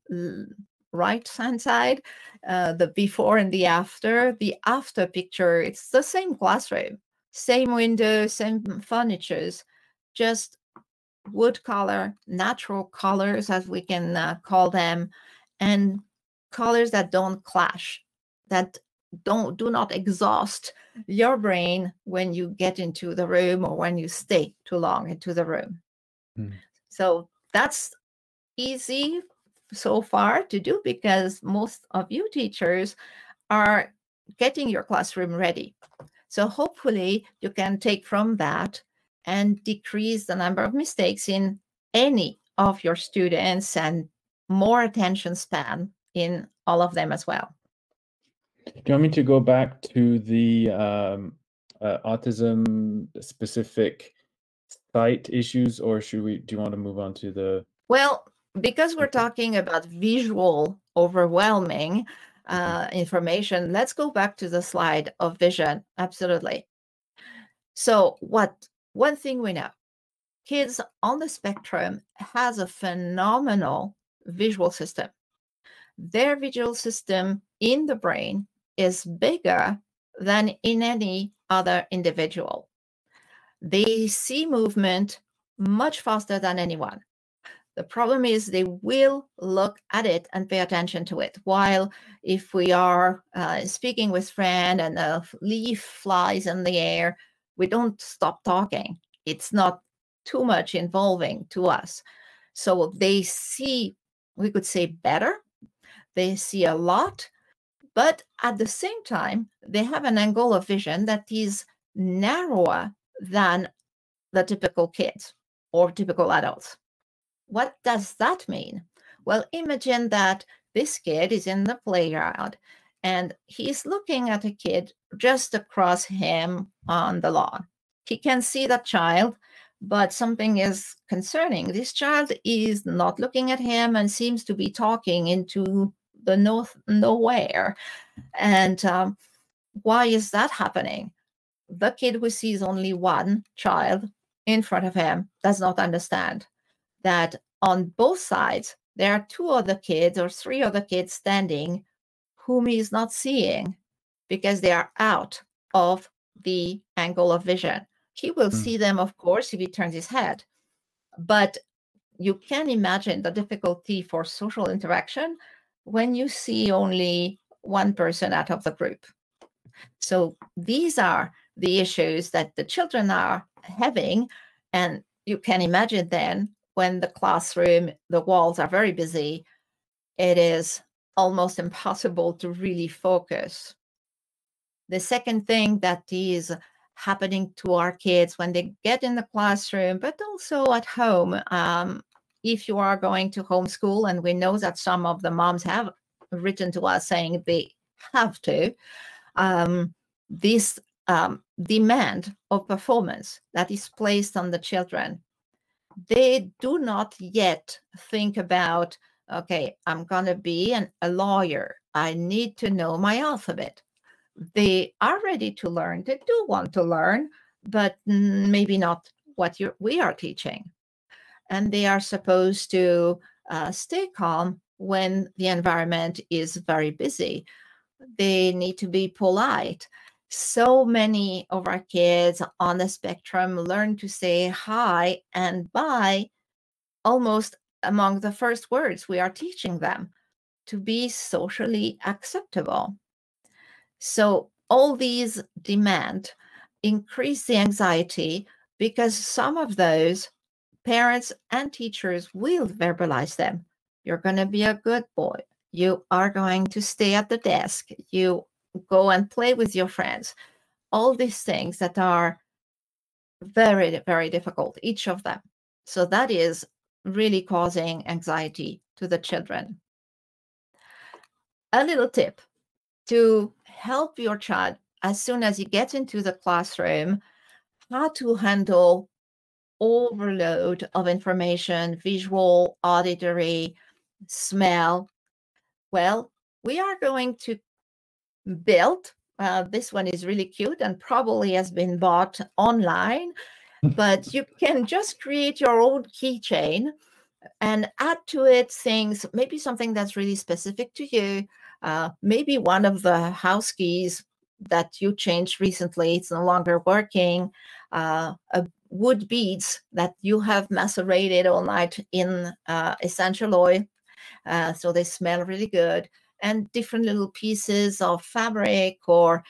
right-hand side, the before and the after picture, it's the same classroom, same windows, same furnitures, just wood color, natural colors, as we can call them, and colors that don't clash, that do not exhaust your brain when you get into the room or when you stay too long into the room. So that's easy so far to do, because most of you teachers are getting your classroom ready. So hopefully you can take from that and decrease the number of mistakes in any of your students, and more attention span in all of them as well. Do you want me to go back to the autism specific site issues, or do you want to move on to the? Well, because we're talking about visual overwhelming information, let's go back to the slide of vision. Absolutely. So one thing we know, kids on the spectrum has a phenomenal visual system. Their visual system in the brain is bigger than in any other individual. They see movement much faster than anyone. The problem is they will look at it and pay attention to it. While if we are speaking with friend and a leaf flies in the air, we don't stop talking. It's not too much involving to us. So they see, we could say, better. They see a lot, but at the same time, they have an angle of vision that is narrower than the typical kids or typical adults. What does that mean? Well, imagine that this kid is in the playground and he's looking at a kid just across him on the lawn. He can see that child, but something is concerning. This child is not looking at him and seems to be talking into the nowhere. And why is that happening? The kid who sees only one child in front of him does not understand that on both sides, there are two other kids or three other kids standing whom he is not seeing because they are out of the angle of vision. He will see them, of course, if he turns his head. But you can imagine the difficulty for social interaction when you see only one person out of the group. So these are the issues that the children are having, And you can imagine then when the classroom, the walls are very busy, it is almost impossible to really focus. The second thing that is happening to our kids when they get in the classroom, but also at home, if you are going to homeschool, and we know that some of the moms have written to us saying they have to, this demand of performance that is placed on the children, they do not yet think about, okay, I'm going to be a lawyer. I need to know my alphabet. They are ready to learn. They do want to learn, but maybe not what we are teaching. And they are supposed to stay calm when the environment is very busy. They need to be polite. So many of our kids on the spectrum learn to say hi and bye almost among the first words we are teaching them to be socially acceptable. So all these demand increase the anxiety because some of those parents and teachers will verbalize them. You're going to be a good boy. You are going to stay at the desk. You go and play with your friends. All these things that are very, very difficult, each of them. So that is really causing anxiety to the children. A little tip to help your child as soon as he gets into the classroom, how to handle overload of information, visual, auditory, smell. Well, we are going to build, this one is really cute and probably has been bought online, but you can just create your own keychain and add to it things, maybe something that's really specific to you, maybe one of the house keys that you changed recently, it's no longer working, wood beads that you have macerated all night in essential oil, so they smell really good, and different little pieces of fabric or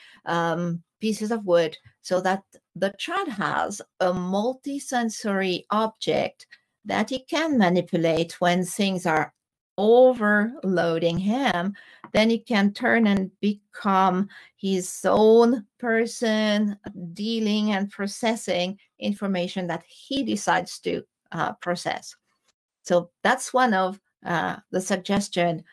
pieces of wood, so that the child has a multisensory object that he can manipulate when things are overloading him. Then he can turn and become his own person, dealing and processing information that he decides to process. So that's one of the suggestion.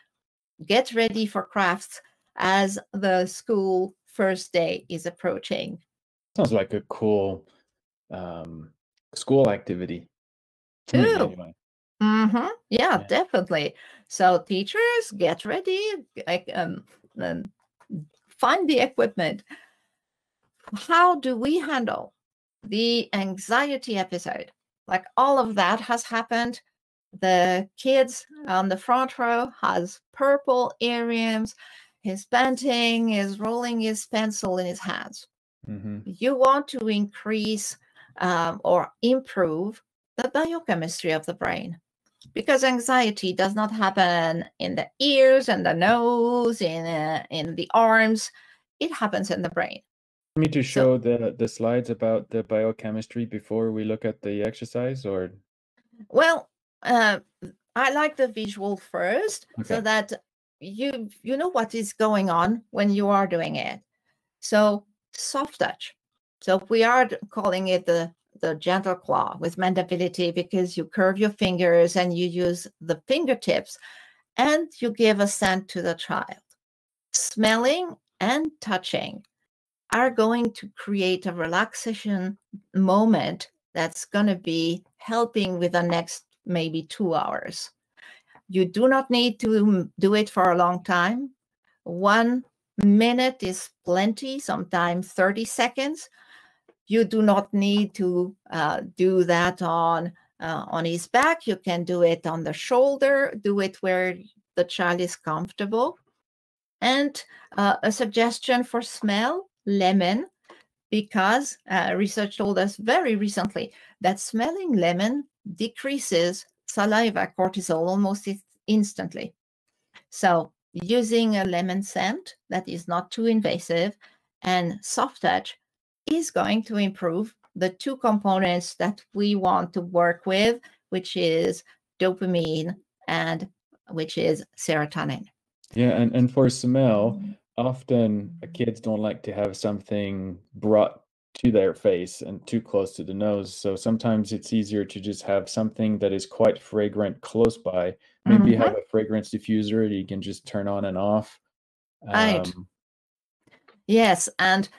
Get ready for crafts as the school first day is approaching. Sounds like a cool school activity to me, Ooh. anyway. Yeah, Yeah. definitely. So teachers, get ready, find the equipment. How do we handle the anxiety episode? Like all of that has happened. The kids on the front row has purple earrings. He's panting, is rolling his pencil in his hands. You want to increase or improve the biochemistry of the brain, because anxiety does not happen in the ears and the nose, in the arms. It happens in the brain. Me to show the slides about the biochemistry before we look at the exercise, or? Well, I like the visual first, Okay. so that you know what is going on when you are doing it. So soft touch. So we are calling it the gentle claw with Mendability, because you curve your fingers and you use the fingertips and you give a scent to the child. Smelling and touching are going to create a relaxation moment that's going to be helping with the next maybe 2 hours. You do not need to do it for a long time. 1 minute is plenty, sometimes 30 seconds. You do not need to do that on his back. You can do it on the shoulder, do it where the child is comfortable. And a suggestion for smell, lemon, because research told us very recently that smelling lemon decreases saliva cortisol almost instantly. So using a lemon scent that is not too invasive and soft touch is going to improve the two components that we want to work with, which is dopamine and which is serotonin. Yeah, and for smell, often kids don't like to have something brought to their face and too close to the nose. So sometimes it's easier to just have something that is quite fragrant close by. Maybe have a fragrance diffuser that you can just turn on and off. Right. Yes, and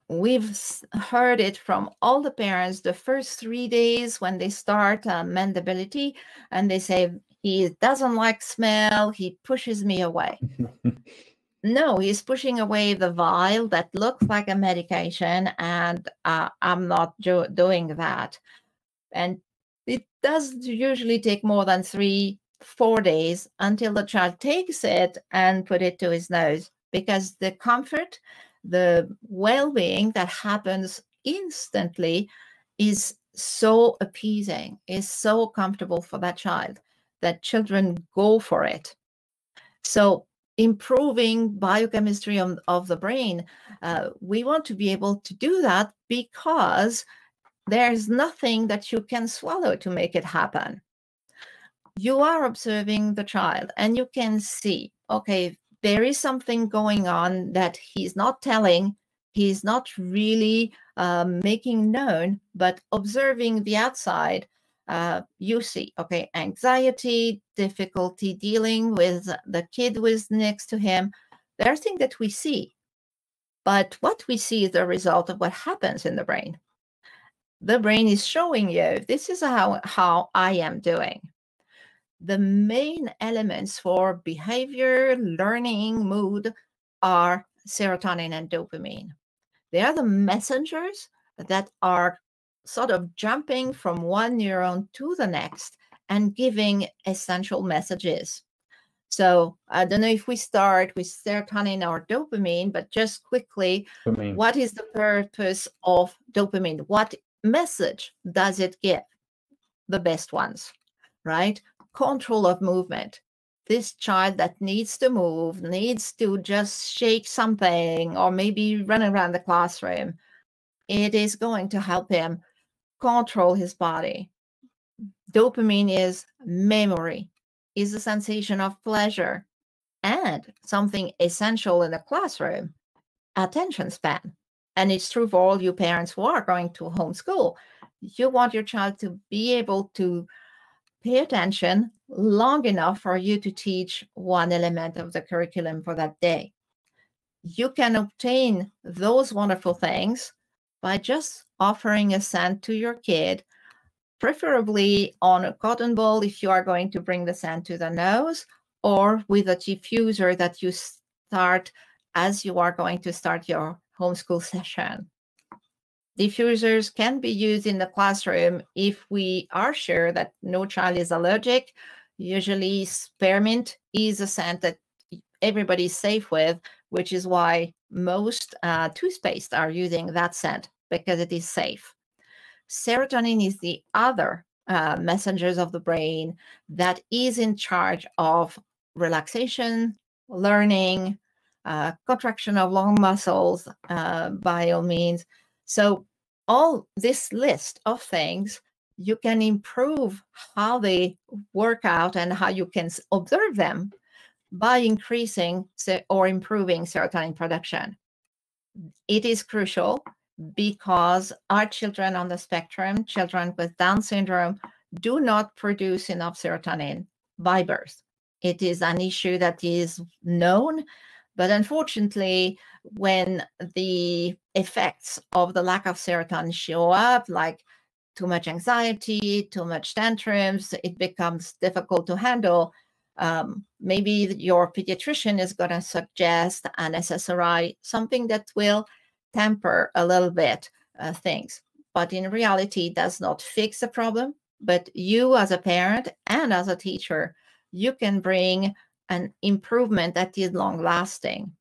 we've heard it from all the parents the first 3 days when they start Mendability, and they say, he doesn't like smell, he pushes me away. No, he's pushing away the vial that looks like a medication, and I'm not doing that. And it does usually take more than 3-4 days until the child takes it and put it to his nose, because the comfort, the well-being that happens instantly is so appeasing, is so comfortable for that child, that children go for it. So improving biochemistry of the brain, we want to be able to do that because there's nothing that you can swallow to make it happen. You are observing the child and you can see, okay, there is something going on that he's not telling, he's not really making known, but observing the outside, you see, okay, anxiety, difficulty dealing with the kid who is next to him. There are things that we see, but what we see is the result of what happens in the brain. The brain is showing you, this is how I am doing. The main elements for behavior, learning, mood are serotonin and dopamine. They are the messengers that are sort of jumping from one neuron to the next and giving essential messages. So I don't know if we start with serotonin or dopamine, but just quickly, what is the purpose of dopamine? What message does it give? The best ones, right? Control of movement. This child that needs to move, needs to just shake something or maybe run around the classroom, it is going to help him control his body. Dopamine is memory, is a sensation of pleasure, and something essential in the classroom, attention span. And it's true for all you parents who are going to homeschool. You want your child to be able to pay attention long enough for you to teach one element of the curriculum for that day. You can obtain those wonderful things by just offering a scent to your kid, preferably on a cotton ball if you are going to bring the scent to the nose, or with a diffuser that you start as you are going to start your homeschool session. Diffusers can be used in the classroom if we are sure that no child is allergic. Usually spearmint is a scent that everybody's safe with, which is why most toothpaste are using that scent, because it is safe. Serotonin is the other messengers of the brain that is in charge of relaxation, learning, contraction of lung muscles, by all means. So all this list of things, you can improve how they work out and how you can observe them by increasing or improving serotonin production. It is crucial because our children on the spectrum, children with Down syndrome, do not produce enough serotonin by birth. It is an issue that is known, but unfortunately, when the effects of the lack of serotonin show up, like too much anxiety, too much tantrums, it becomes difficult to handle. Maybe your pediatrician is going to suggest an SSRI, something that will temper a little bit things. But in reality, it does not fix the problem. But you as a parent and as a teacher, you can bring an improvement that is long-lasting.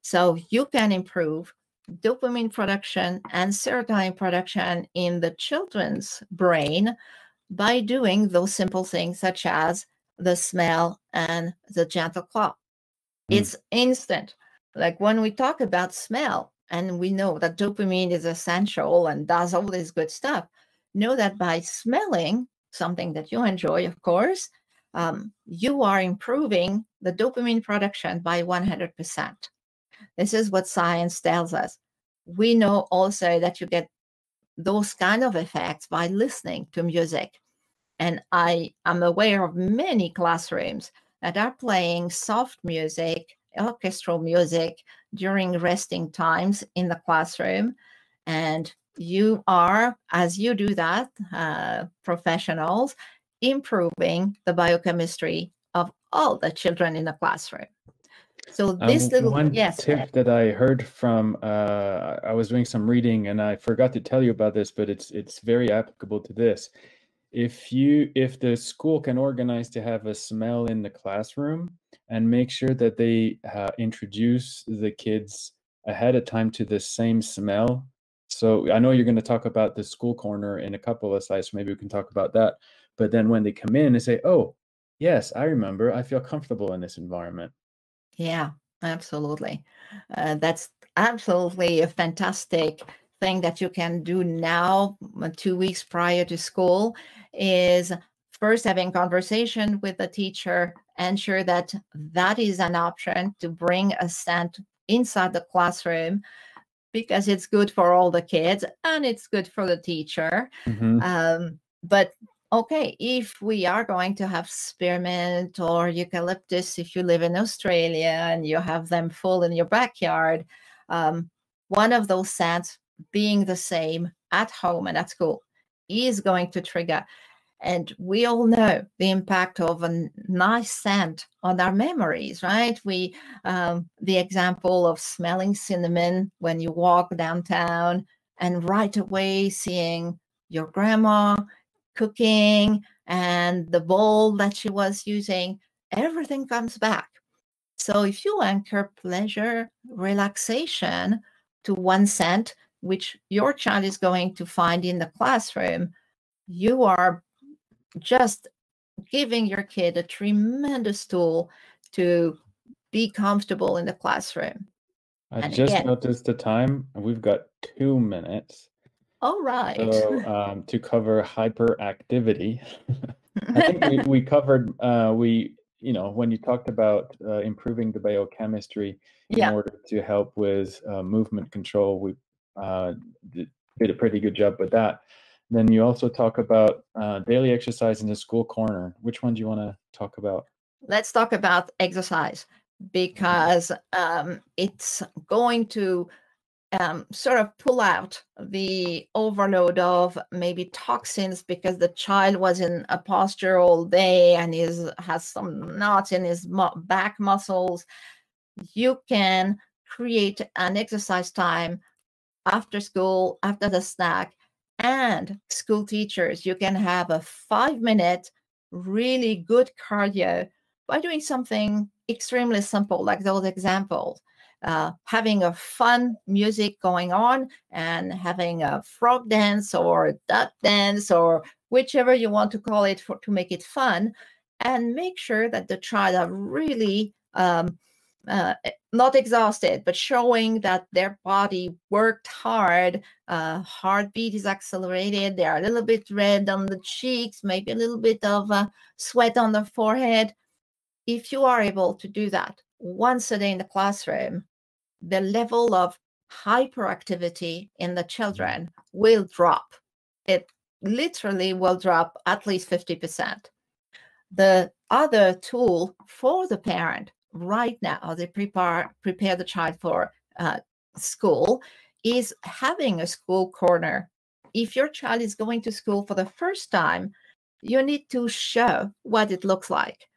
So you can improve dopamine production and serotonin production in the children's brain by doing those simple things such as the smell and the gentle claw. It's instant. Like when we talk about smell, and we know that dopamine is essential and does all this good stuff, know that by smelling something that you enjoy, of course, you are improving the dopamine production by 100%. This is what science tells us. We know also that you get those kind of effects by listening to music. And I am aware of many classrooms that are playing soft music, orchestral music during resting times in the classroom. And you are, as you do that, professionals, improving the biochemistry of all the children in the classroom. So this little, one yes, tip that I heard from, I was doing some reading and I forgot to tell you about this, but it's very applicable to this. If the school can organize to have a smell in the classroom and make sure that they introduce the kids ahead of time to the same smell. So I know you're going to talk about the school corner in a couple of slides, so maybe we can talk about that. But then when they come in and say, oh, yes, I remember, I feel comfortable in this environment. yeah, absolutely. That's absolutely a fantastic thing that you can do now, 2 weeks prior to school, is first having conversation with the teacher, ensure that that is an option to bring a scent inside the classroom because it's good for all the kids and it's good for the teacher. But okay, if we are going to have spearmint or eucalyptus, if you live in Australia and you have them full in your backyard, one of those scents being the same at home and at school is going to trigger. And we all know the impact of a nice scent on our memories, right? The example of smelling cinnamon when you walk downtown and right away seeing your grandma cooking and the bowl that she was using, everything comes back. So if you anchor pleasure, relaxation to one scent, which your child is going to find in the classroom, you are just giving your kid a tremendous tool to be comfortable in the classroom. I And just again, noticed the time, and we've got 2 minutes. all right. So to cover hyperactivity, I think we covered when you talked about improving the biochemistry in order to help with movement control, we did a pretty good job with that. Then you also talk about daily exercise in the school corner. Which one do you want to talk about? Let's talk about exercise because it's going to sort of pull out the overload of maybe toxins because the child was in a posture all day and has some knots in his back muscles. You can create an exercise time after school, after the snack, and school teachers, you can have a 5-minute, really good cardio by doing something extremely simple, like those examples. Having a fun music going on and having a frog dance or duck dance or whichever you want to call it to make it fun, and make sure that the child are really not exhausted, but showing that their body worked hard. Heartbeat is accelerated. They are a little bit red on the cheeks, maybe a little bit of sweat on the forehead. If you are able to do that once a day in the classroom, the level of hyperactivity in the children will drop. It literally will drop at least 50%. The other tool for the parent right now, they prepare the child for school, is having a school corner. If your child is going to school for the first time, you need to show what it looks like.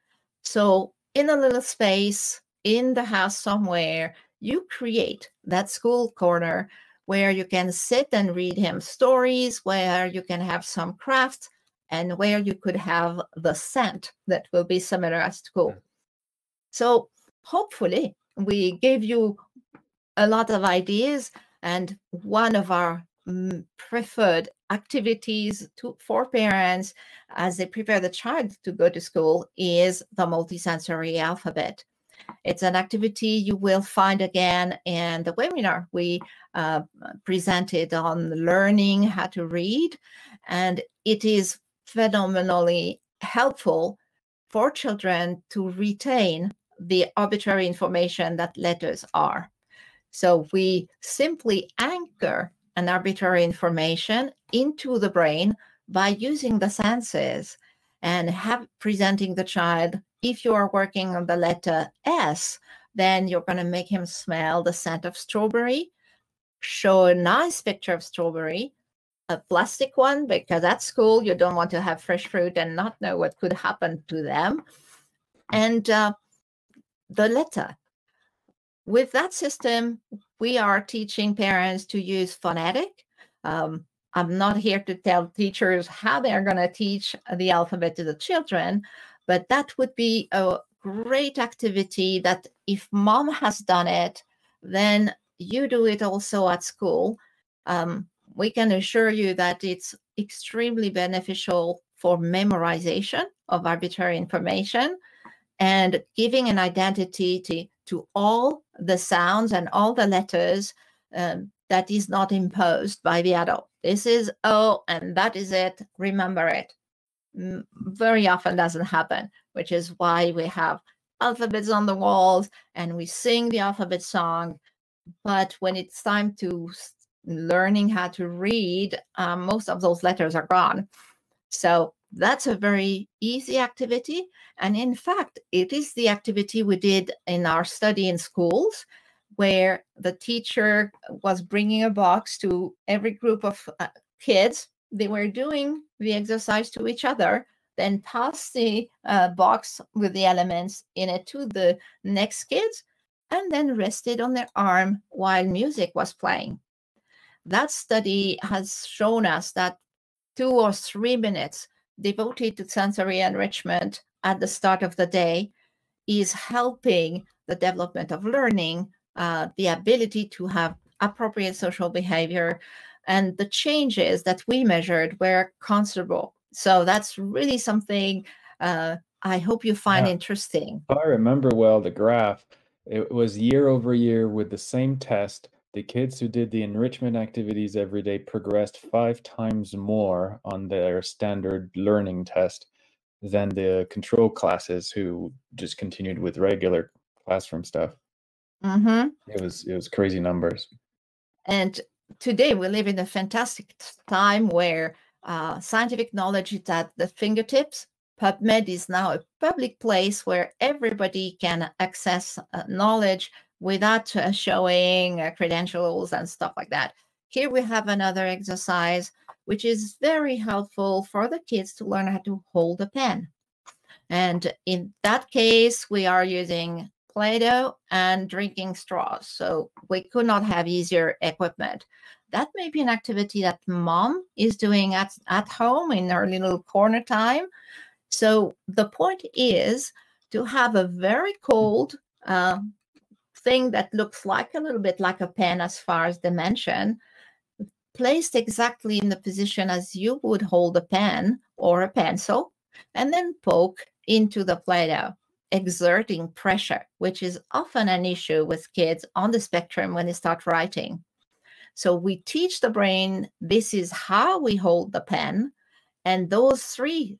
So in a little space in the house somewhere, you create that school corner where you can sit and read him stories, where you can have some crafts, and where you could have the scent that will be similar at school. So hopefully we gave you a lot of ideas, and one of our preferred activities for parents as they prepare the child to go to school is the multisensory alphabet. It's an activity you will find again in the webinar we presented on learning how to read, and it is phenomenally helpful for children to retain the arbitrary information that letters are. So we simply anchor an arbitrary information into the brain by using the senses and presenting the child. If you are working on the letter S, then you're going to make him smell the scent of strawberry, show a nice picture of strawberry, a plastic one, because at school you don't want to have fresh fruit and not know what could happen to them, and the letter. With that system, we are teaching parents to use phonetic. I'm not here to tell teachers how they're going to teach the alphabet to the children, but that would be a great activity that if mom has done it, then you do it also at school. We can assure you that it's extremely beneficial for memorization of arbitrary information and giving an identity to all the sounds and all the letters that is not imposed by the adult. This is O and that is it, remember it. Very often doesn't happen, which is why we have alphabets on the walls and we sing the alphabet song. But when it's time to learning how to read, most of those letters are gone. So that's a very easy activity. And in fact, it is the activity we did in our study in schools, where the teacher was bringing a box to every group of kids. They were doing the exercise to each other, then pass the box with the elements in it to the next kids, and then rested on their arm while music was playing. That study has shown us that 2 or 3 minutes devoted to sensory enrichment at the start of the day is helping the development of learning, the ability to have appropriate social behavior, and the changes that we measured were considerable. So that's really something I hope you find interesting. If I remember well, the graph, it was year over year with the same test. The kids who did the enrichment activities every day progressed 5 times more on their standard learning test than the control classes who just continued with regular classroom stuff. Mm-hmm. It was crazy numbers. And today we live in a fantastic time where scientific knowledge is at the fingertips. PubMed is now a public place where everybody can access knowledge without showing credentials and stuff like that. Here we have another exercise, which is very helpful for the kids to learn how to hold a pen. And in that case, we are using Play-Doh and drinking straws. So we could not have easier equipment. That may be an activity that mom is doing at home in her little corner time. So the point is to have a very cold thing that looks like a little bit like a pen as far as dimension, placed exactly in the position as you would hold a pen or a pencil, and then poke into the Play-Doh, exerting pressure, which is often an issue with kids on the spectrum when they start writing. So we teach the brain, this is how we hold the pen, and those 3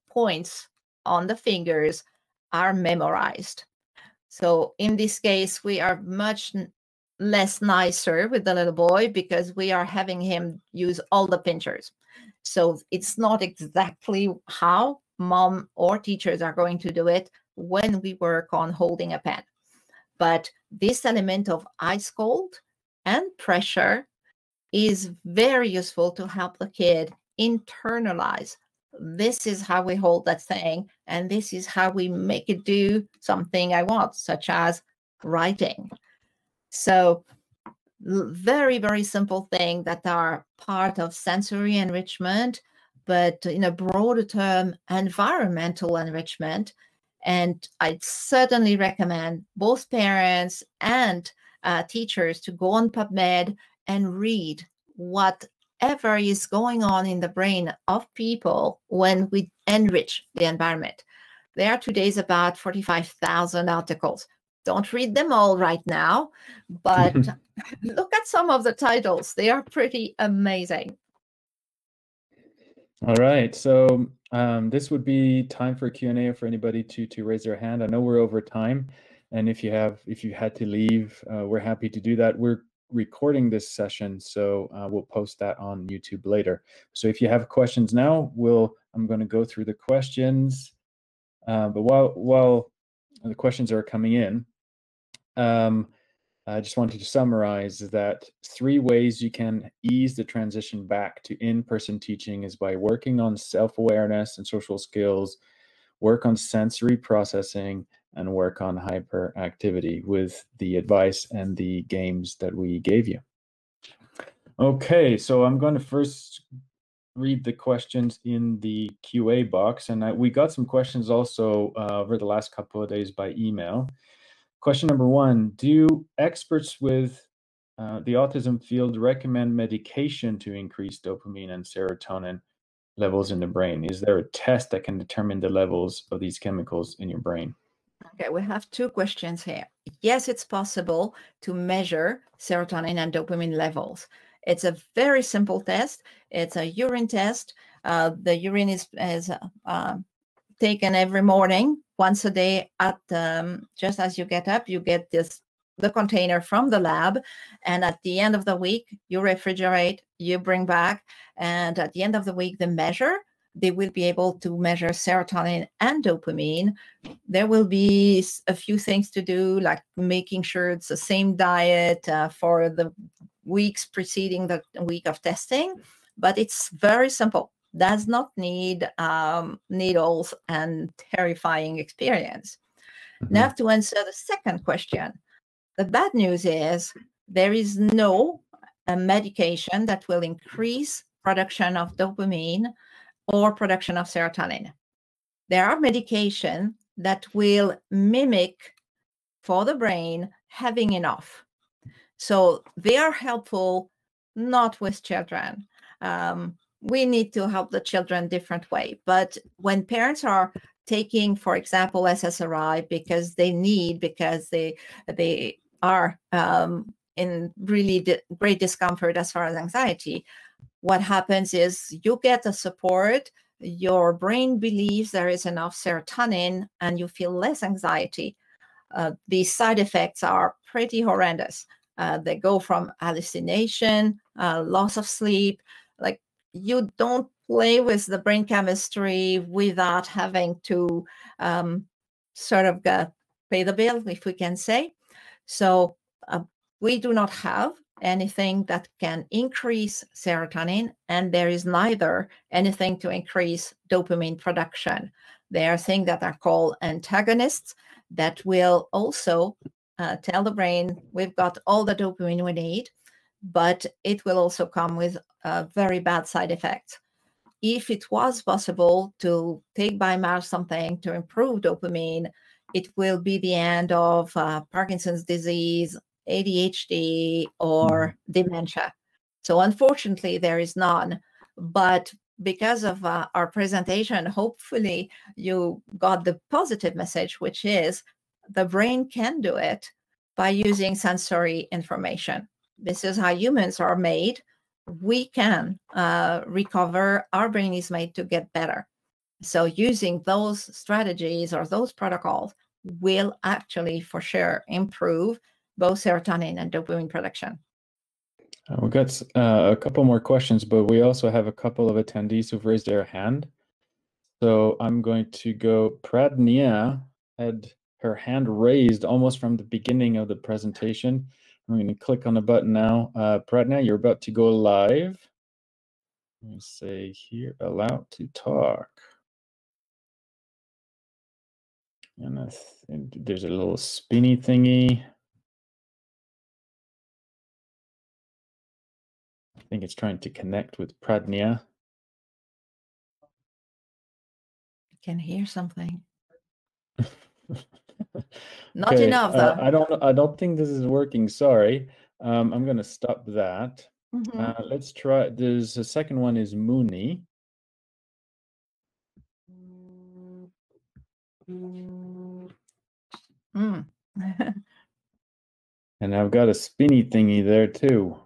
points on the fingers are memorized. So in this case, we are much less nicer with the little boy because we are having him use all the pinchers. So it's not exactly how mom or teachers are going to do it when we work on holding a pen. But this element of ice cold and pressure is very useful to help the kid internalize. This is how we hold that thing, and this is how we make it do something I want, such as writing. So very, very simple things that are part of sensory enrichment, but in a broader term, environmental enrichment. And I'd certainly recommend both parents and teachers to go on PubMed and read whatever is going on in the brain of people when we enrich the environment. There are today's about 45,000 articles Don't read them all right now, but look at some of the titles. They are pretty amazing. All right, so this would be time for Q&A for anybody to raise their hand. I know we're over time, and if you had to leave, we're happy to do that. We're recording this session, so we'll post that on YouTube later. So if you have questions now, I'm going to go through the questions. But while the questions are coming in, I just wanted to summarize that 3 ways you can ease the transition back to in-person teaching is by working on self-awareness and social skills, work on sensory processing, and work on hyperactivity with the advice and the games that we gave you. Okay, so I'm going to first read the questions in the QA box, and we got some questions also over the last couple of days by email. Question number 1, do experts with the autism field recommend medication to increase dopamine and serotonin levels in the brain? Is there a test that can determine the levels of these chemicals in your brain? Okay, we have 2 questions here. Yes, it's possible to measure serotonin and dopamine levels. It's a very simple test. It's a urine test. The urine is taken every morning, once a day. At just as you get up, you get the container from the lab, and at the end of the week, you refrigerate, you bring back, and at the end of the week, they will be able to measure serotonin and dopamine. There will be a few things to do, like making sure it's the same diet for the weeks preceding the week of testing, but it's very simple. Does not need needles and terrifying experience. Now, to answer the second question, the bad news is there is no medication that will increase production of dopamine or production of serotonin. There are medications that will mimic for the brain having enough. So they are helpful, not with children. We need to help the children different way. But when parents are taking, for example, SSRI because they are in really great discomfort as far as anxiety, what happens is you get the support, your brain believes there is enough serotonin, and you feel less anxiety. These side effects are pretty horrendous. They go from hallucination, loss of sleep. Like, you don't play with the brain chemistry without having to sort of pay the bill, if we can say. So we do not have anything that can increase serotonin, and there is neither anything to increase dopamine production. There are things that are called antagonists that will also tell the brain we've got all the dopamine we need, but it will also come with very bad side effects. If it was possible to take by mouth something to improve dopamine, it will be the end of Parkinson's disease, ADHD, or dementia. So unfortunately, there is none. But because of our presentation, hopefully you got the positive message, which is the brain can do it by using sensory information. This is how humans are made. We can recover. Our brain is made to get better. So using those strategies or those protocols will actually for sure improve both serotonin and dopamine production. We've got a couple more questions, but we also have a couple of attendees who've raised their hand. So I'm going to go. Pradnya had her hand raised almost from the beginning of the presentation. I'm going to click on the button now. Pradnya, you're about to go live. Let me say here, allow to talk. And there's a little spinny thingy. I think it's trying to connect with Pradnya. I can hear something. Not Okay, enough, though. I don't think this is working. Sorry. I'm going to stop that. Let's try. There's a second one is Mooney. And I've got a spinny thingy there too.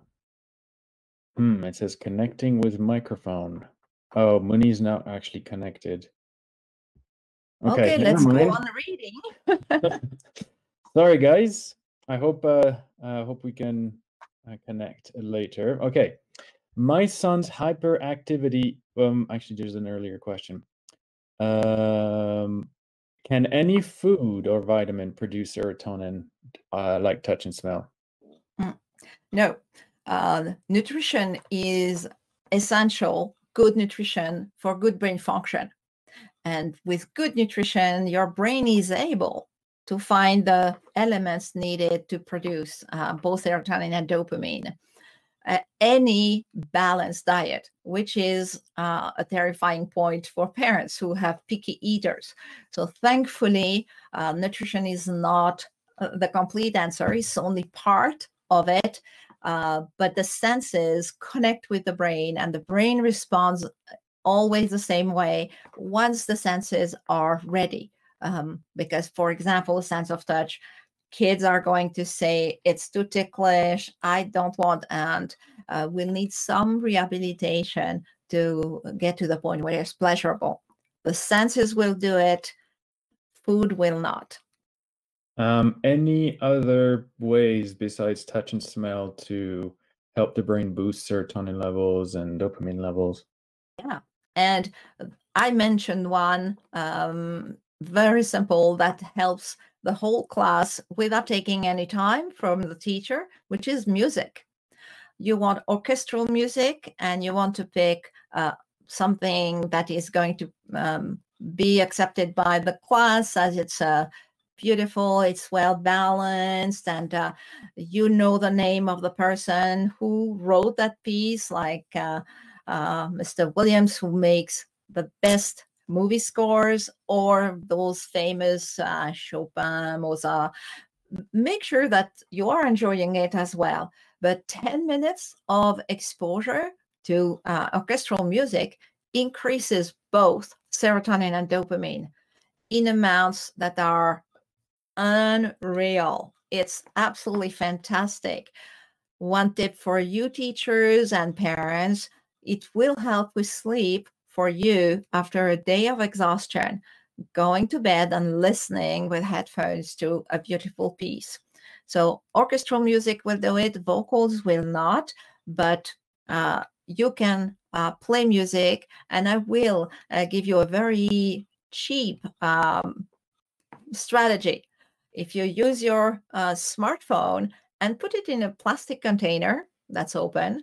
It says connecting with microphone. Oh, Muni's not actually connected. Okay, never let's go mind. on reading. Sorry, guys. I hope we can connect later. Okay. My son's hyperactivity. Actually, there's an earlier question. Can any food or vitamin produce serotonin, like touch and smell? No. Nutrition is essential, good nutrition for good brain function. And with good nutrition, your brain is able to find the elements needed to produce both serotonin and dopamine. Any balanced diet, which is a terrifying point for parents who have picky eaters. So thankfully, nutrition is not the complete answer. It's only part of it. But the senses connect with the brain, and the brain responds always the same way once the senses are ready. Because, for example, a sense of touch, kids are going to say, it's too ticklish, I don't want, and we'll need some rehabilitation to get to the point where it's pleasurable. The senses will do it, food will not. Any other ways besides touch and smell to help the brain boost serotonin levels and dopamine levels? Yeah, and I mentioned one very simple that helps the whole class without taking any time from the teacher, which is music. You want orchestral music, and you want to pick something that is going to be accepted by the class, as it's beautiful, it's well balanced, and you know the name of the person who wrote that piece, like Mr. Williams, who makes the best movie scores, or those famous Chopin, Mozart. Make sure that you are enjoying it as well. But 10 minutes of exposure to orchestral music increases both serotonin and dopamine in amounts that are unreal. It's absolutely fantastic. One tip for you teachers and parents, it will help with sleep for you after a day of exhaustion, going to bed and listening with headphones to a beautiful piece. So orchestral music will do it, vocals will not, but you can play music, and I will give you a very cheap strategy. If you use your smartphone and put it in a plastic container that's open,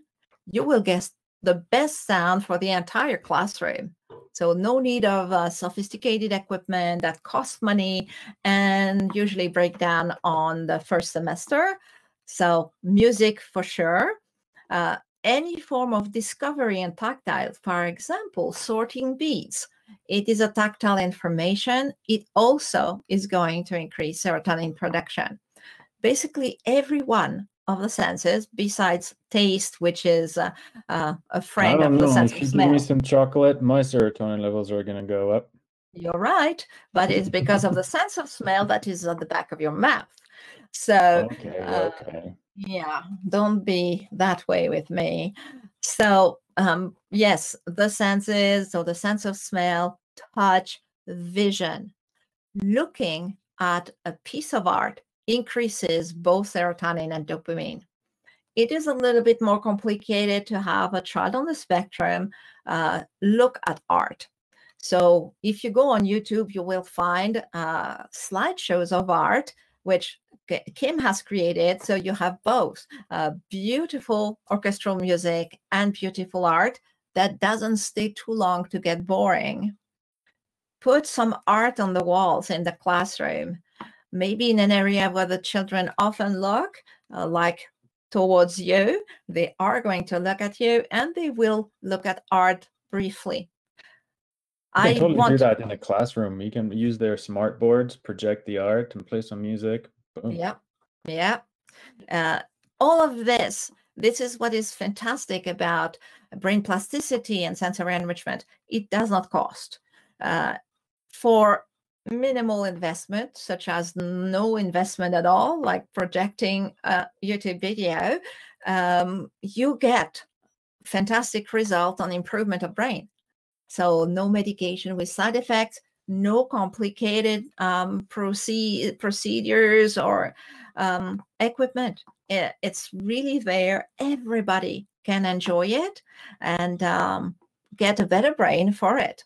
you will get the best sound for the entire classroom. So no need of sophisticated equipment that costs money and usually break down on the first semester. So music for sure. Any form of discovery and tactile, for example, sorting beads. It is a tactile information. It also is going to increase serotonin production. Basically, every one of the senses, besides taste, which is a friend of the sense of smell. If you give me some chocolate, my serotonin levels are going to go up. You're right, but it's because of the sense of smell that is at the back of your mouth. So, okay. Yeah, don't be that way with me. So, yes, the senses, so the sense of smell, touch, vision. Looking at a piece of art increases both serotonin and dopamine. It is a little bit more complicated to have a child on the spectrum look at art. So if you go on YouTube, you will find slideshows of art, which Kim has created. So you have both beautiful orchestral music and beautiful art that doesn't stay too long to get boring. Put some art on the walls in the classroom, maybe in an area where the children often look, like towards you. They are going to look at you, and they will look at art briefly. You can totally do that in a classroom. You can use their smart boards, project the art, and play some music. Boom. Yeah. All of this is what is fantastic about brain plasticity and sensory enrichment. It does not cost. For minimal investment, such as no investment at all, like projecting a YouTube video, you get fantastic result on improvement of brain. So no medication with side effects, no complicated procedures or equipment. It's really there. Everybody can enjoy it and get a better brain for it.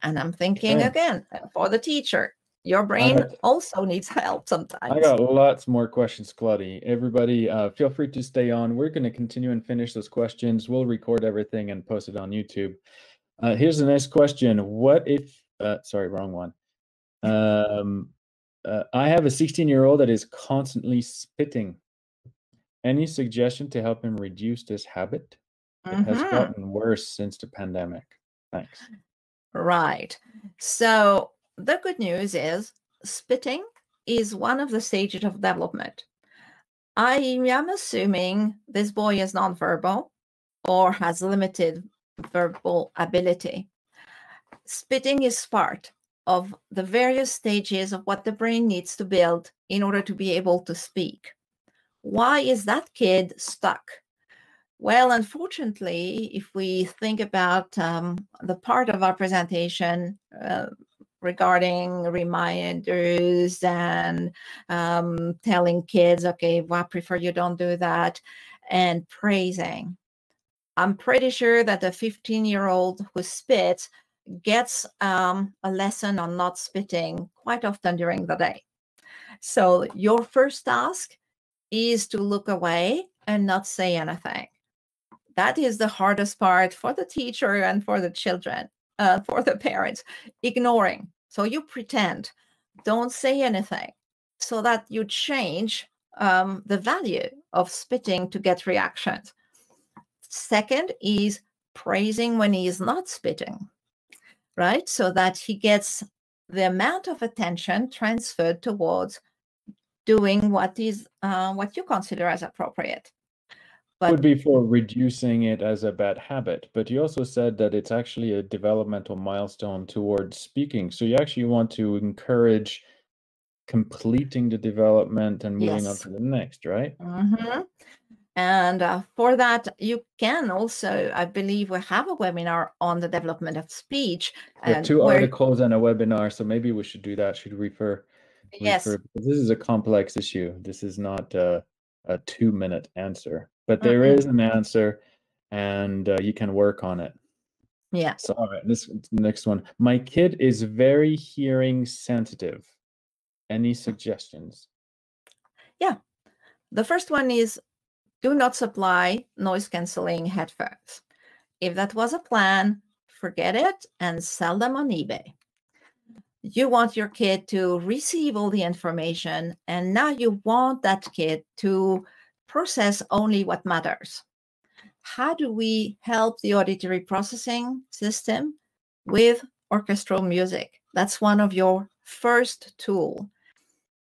And I'm thinking again, for the teacher, your brain also needs help sometimes. I got lots more questions, Claudie. Everybody, feel free to stay on. We're going to continue and finish those questions. We'll record everything and post it on YouTube. Here's the next question. What if, sorry, wrong one. I have a 16-year-old that is constantly spitting. Any suggestion to help him reduce this habit? It has gotten worse since the pandemic. Thanks. Right. So the good news is spitting is one of the stages of development. I am assuming this boy is nonverbal or has limited verbal ability. Spitting is part of the various stages of what the brain needs to build in order to be able to speak. Why is that kid stuck? Well, unfortunately, if we think about the part of our presentation regarding reminders and telling kids, okay, well, I prefer you don't do that, and praising, I'm pretty sure that a 15-year-old who spits gets a lesson on not spitting quite often during the day. So your first task is to look away and not say anything. That is the hardest part for the teacher and for the children, for the parents, ignoring. So you pretend, don't say anything, so that you change the value of spitting to get reactions. Second is praising when he is not spitting, right? So that he gets the amount of attention transferred towards doing what is what you consider as appropriate. But would be for reducing it as a bad habit, but you also said that it's actually a developmental milestone towards speaking. So you actually want to encourage completing the development and moving on to the next, right? And for that, you can also, I believe we have a webinar on the development of speech. We have 2 articles and a webinar, so maybe we should do that, should refer. Yes. Because this is a complex issue. This is not a 2-minute answer, but there is an answer, and you can work on it. Yeah. So, all right, this next one. My kid is very hearing sensitive. Any suggestions? Yeah. The first one is do not supply noise canceling headphones. If that was a plan, forget it and sell them on eBay. You want your kid to receive all the information, and now you want that kid to process only what matters. How do we help the auditory processing system? With orchestral music. That's one of your first tools.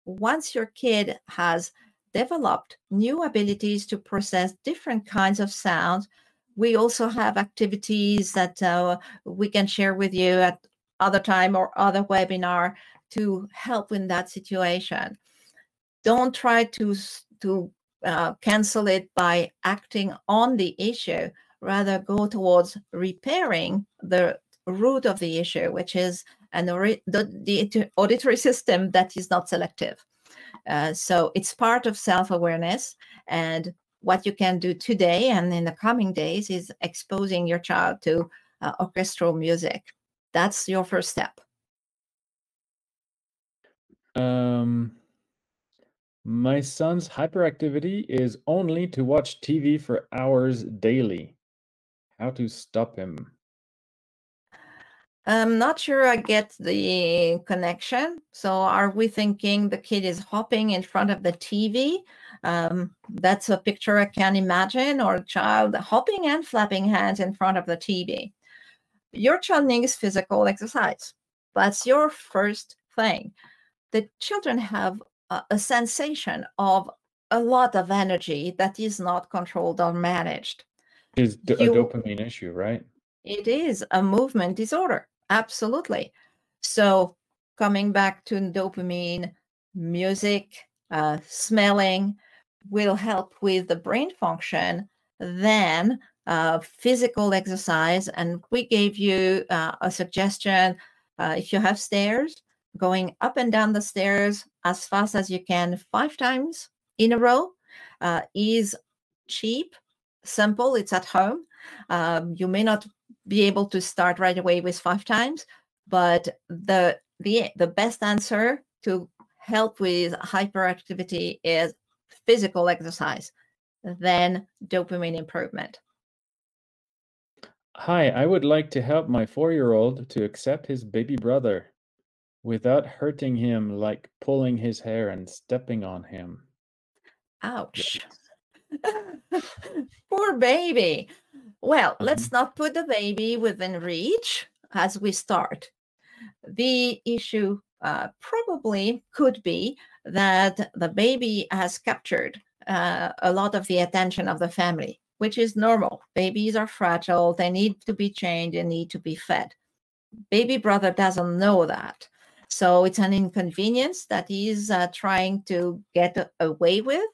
Once your kid has developed new abilities to process different kinds of sounds, we also have activities that we can share with you at other time or other webinar to help in that situation. Don't try to cancel it by acting on the issue. Rather, go towards repairing the root of the issue, which is the auditory system that is not selective. So it's part of self-awareness, and what you can do today and in the coming days is exposing your child to orchestral music. That's your first step. My son's hyperactivity is only to watch TV for hours daily. How to stop him? I'm not sure I get the connection. So are we thinking the kid is hopping in front of the TV? That's a picture I can imagine, or a child hopping and flapping hands in front of the TV. Your child needs physical exercise. That's your first thing. The children have a sensation of a lot of energy that is not controlled or managed. It's a dopamine issue, right? It is a movement disorder. Absolutely. So coming back to dopamine, music, smelling will help with the brain function, then physical exercise. And we gave you a suggestion. If you have stairs, going up and down the stairs as fast as you can 5 times in a row is cheap, simple, it's at home. You may not be able to start right away with 5 times, but the best answer to help with hyperactivity is physical exercise, then dopamine improvement. Hi, I would like to help my 4-year-old to accept his baby brother without hurting him, like pulling his hair and stepping on him. Ouch. Poor baby. Well, let's not put the baby within reach as we start. The issue probably could be that the baby has captured a lot of the attention of the family, which is normal. Babies are fragile. They need to be changed. They need to be fed. Baby brother doesn't know that. So it's an inconvenience that he's trying to get away with,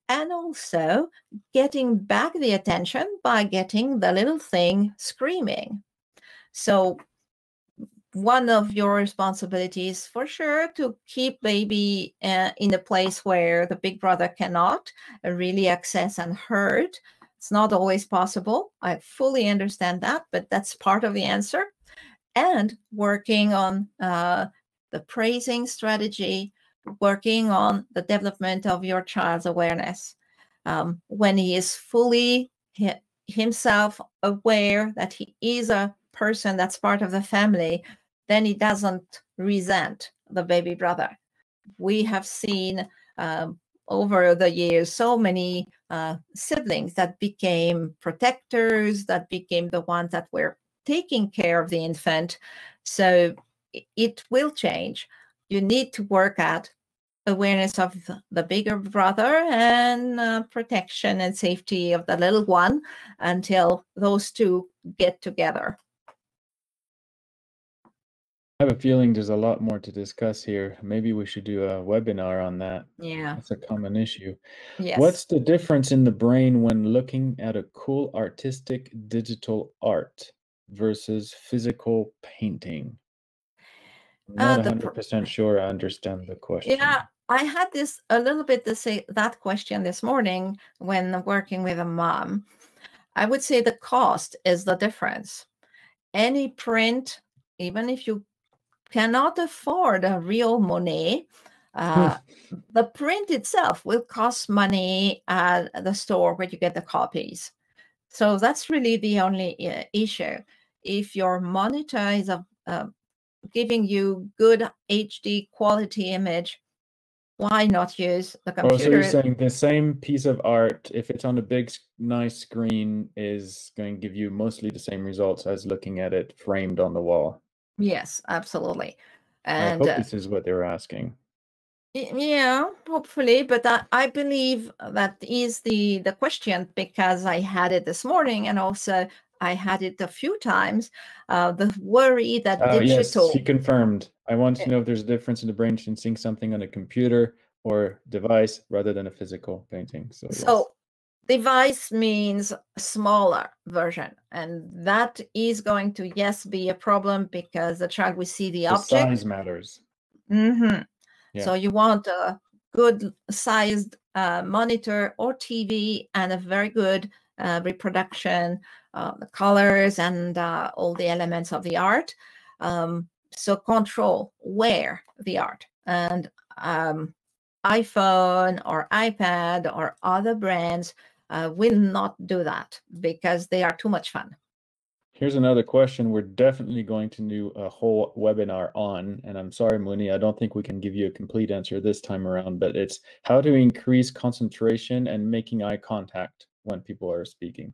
and also getting back the attention by getting the little thing screaming. So one of your responsibilities for sure to keep baby in a place where the big brother cannot really access and hurt. It's not always possible. I fully understand that, but that's part of the answer. And working on the praising strategy, working on the development of your child's awareness. When he is fully himself aware that he is a person that's part of the family, then he doesn't resent the baby brother. We have seen over the years so many siblings that became protectors, that became the ones that were taking care of the infant. So it will change. You need to work at awareness of the bigger brother and protection and safety of the little one until those two get together. I have a feeling there's a lot more to discuss here. Maybe we should do a webinar on that. Yeah. That's a common issue. Yes. What's the difference in the brain when looking at a cool artistic digital art versus physical painting? I'm not 100% sure I understand the question. Yeah, I had this a little bit to say that question this morning when working with a mom. I would say the cost is the difference. Any print, even if you cannot afford a real Monet, the print itself will cost money at the store where you get the copies. So that's really the only issue. If your monitor is giving you good HD quality image, why not use the computer? Oh, so you're saying the same piece of art, if it's on a big, nice screen, is going to give you mostly the same results as looking at it framed on the wall? Yes, absolutely. And I hope this is what they were asking. Yeah, hopefully, but I believe that is the question, because I had it this morning and also I had it a few times. The worry that digital. Yes, she confirmed. I want to know if there's a difference in the brain between seeing something on a computer or device rather than a physical painting. So yes. Device means smaller version, and that is going to, yes, be a problem because the child will see the object. Size matters. Mm-hmm. Yeah. So you want a good sized monitor or TV and a very good reproduction, the colors and all the elements of the art. So control where the art, and iPhone or iPad or other brands will not do that because they are too much fun. Here's another question we're definitely going to do a whole webinar on, and I'm sorry, Muni, I don't think we can give you a complete answer this time around, but it's how to increase concentration and making eye contact when people are speaking.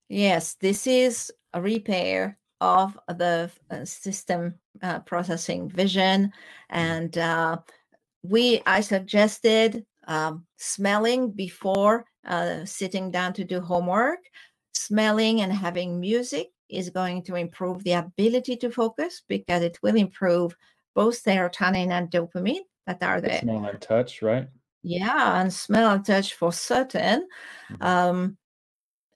Yes, this is a repair of the system processing vision, and I suggested smelling before sitting down to do homework. Smelling and having music is going to improve the ability to focus because it will improve both serotonin and dopamine that are there. Smell and touch, right? Yeah, and smell and touch for certain.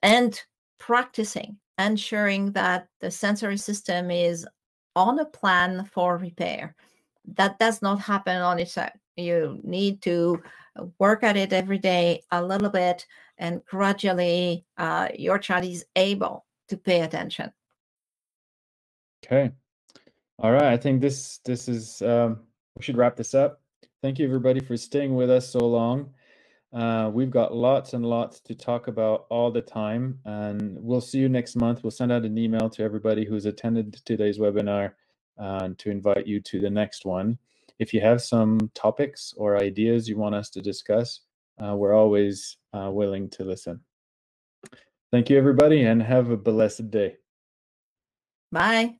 And practicing, ensuring that the sensory system is on a plan for repair. That does not happen on its own. You need to work at it every day a little bit, and gradually your child is able to pay attention. Okay. All right. I think this is we should wrap this up. Thank you everybody for staying with us so long. We've got lots and lots to talk about all the time, and we'll see you next month. We'll send out an email to everybody who's attended today's webinar to invite you to the next one. If you have some topics or ideas you want us to discuss, we're always willing to listen. Thank you, everybody, and have a blessed day. Bye.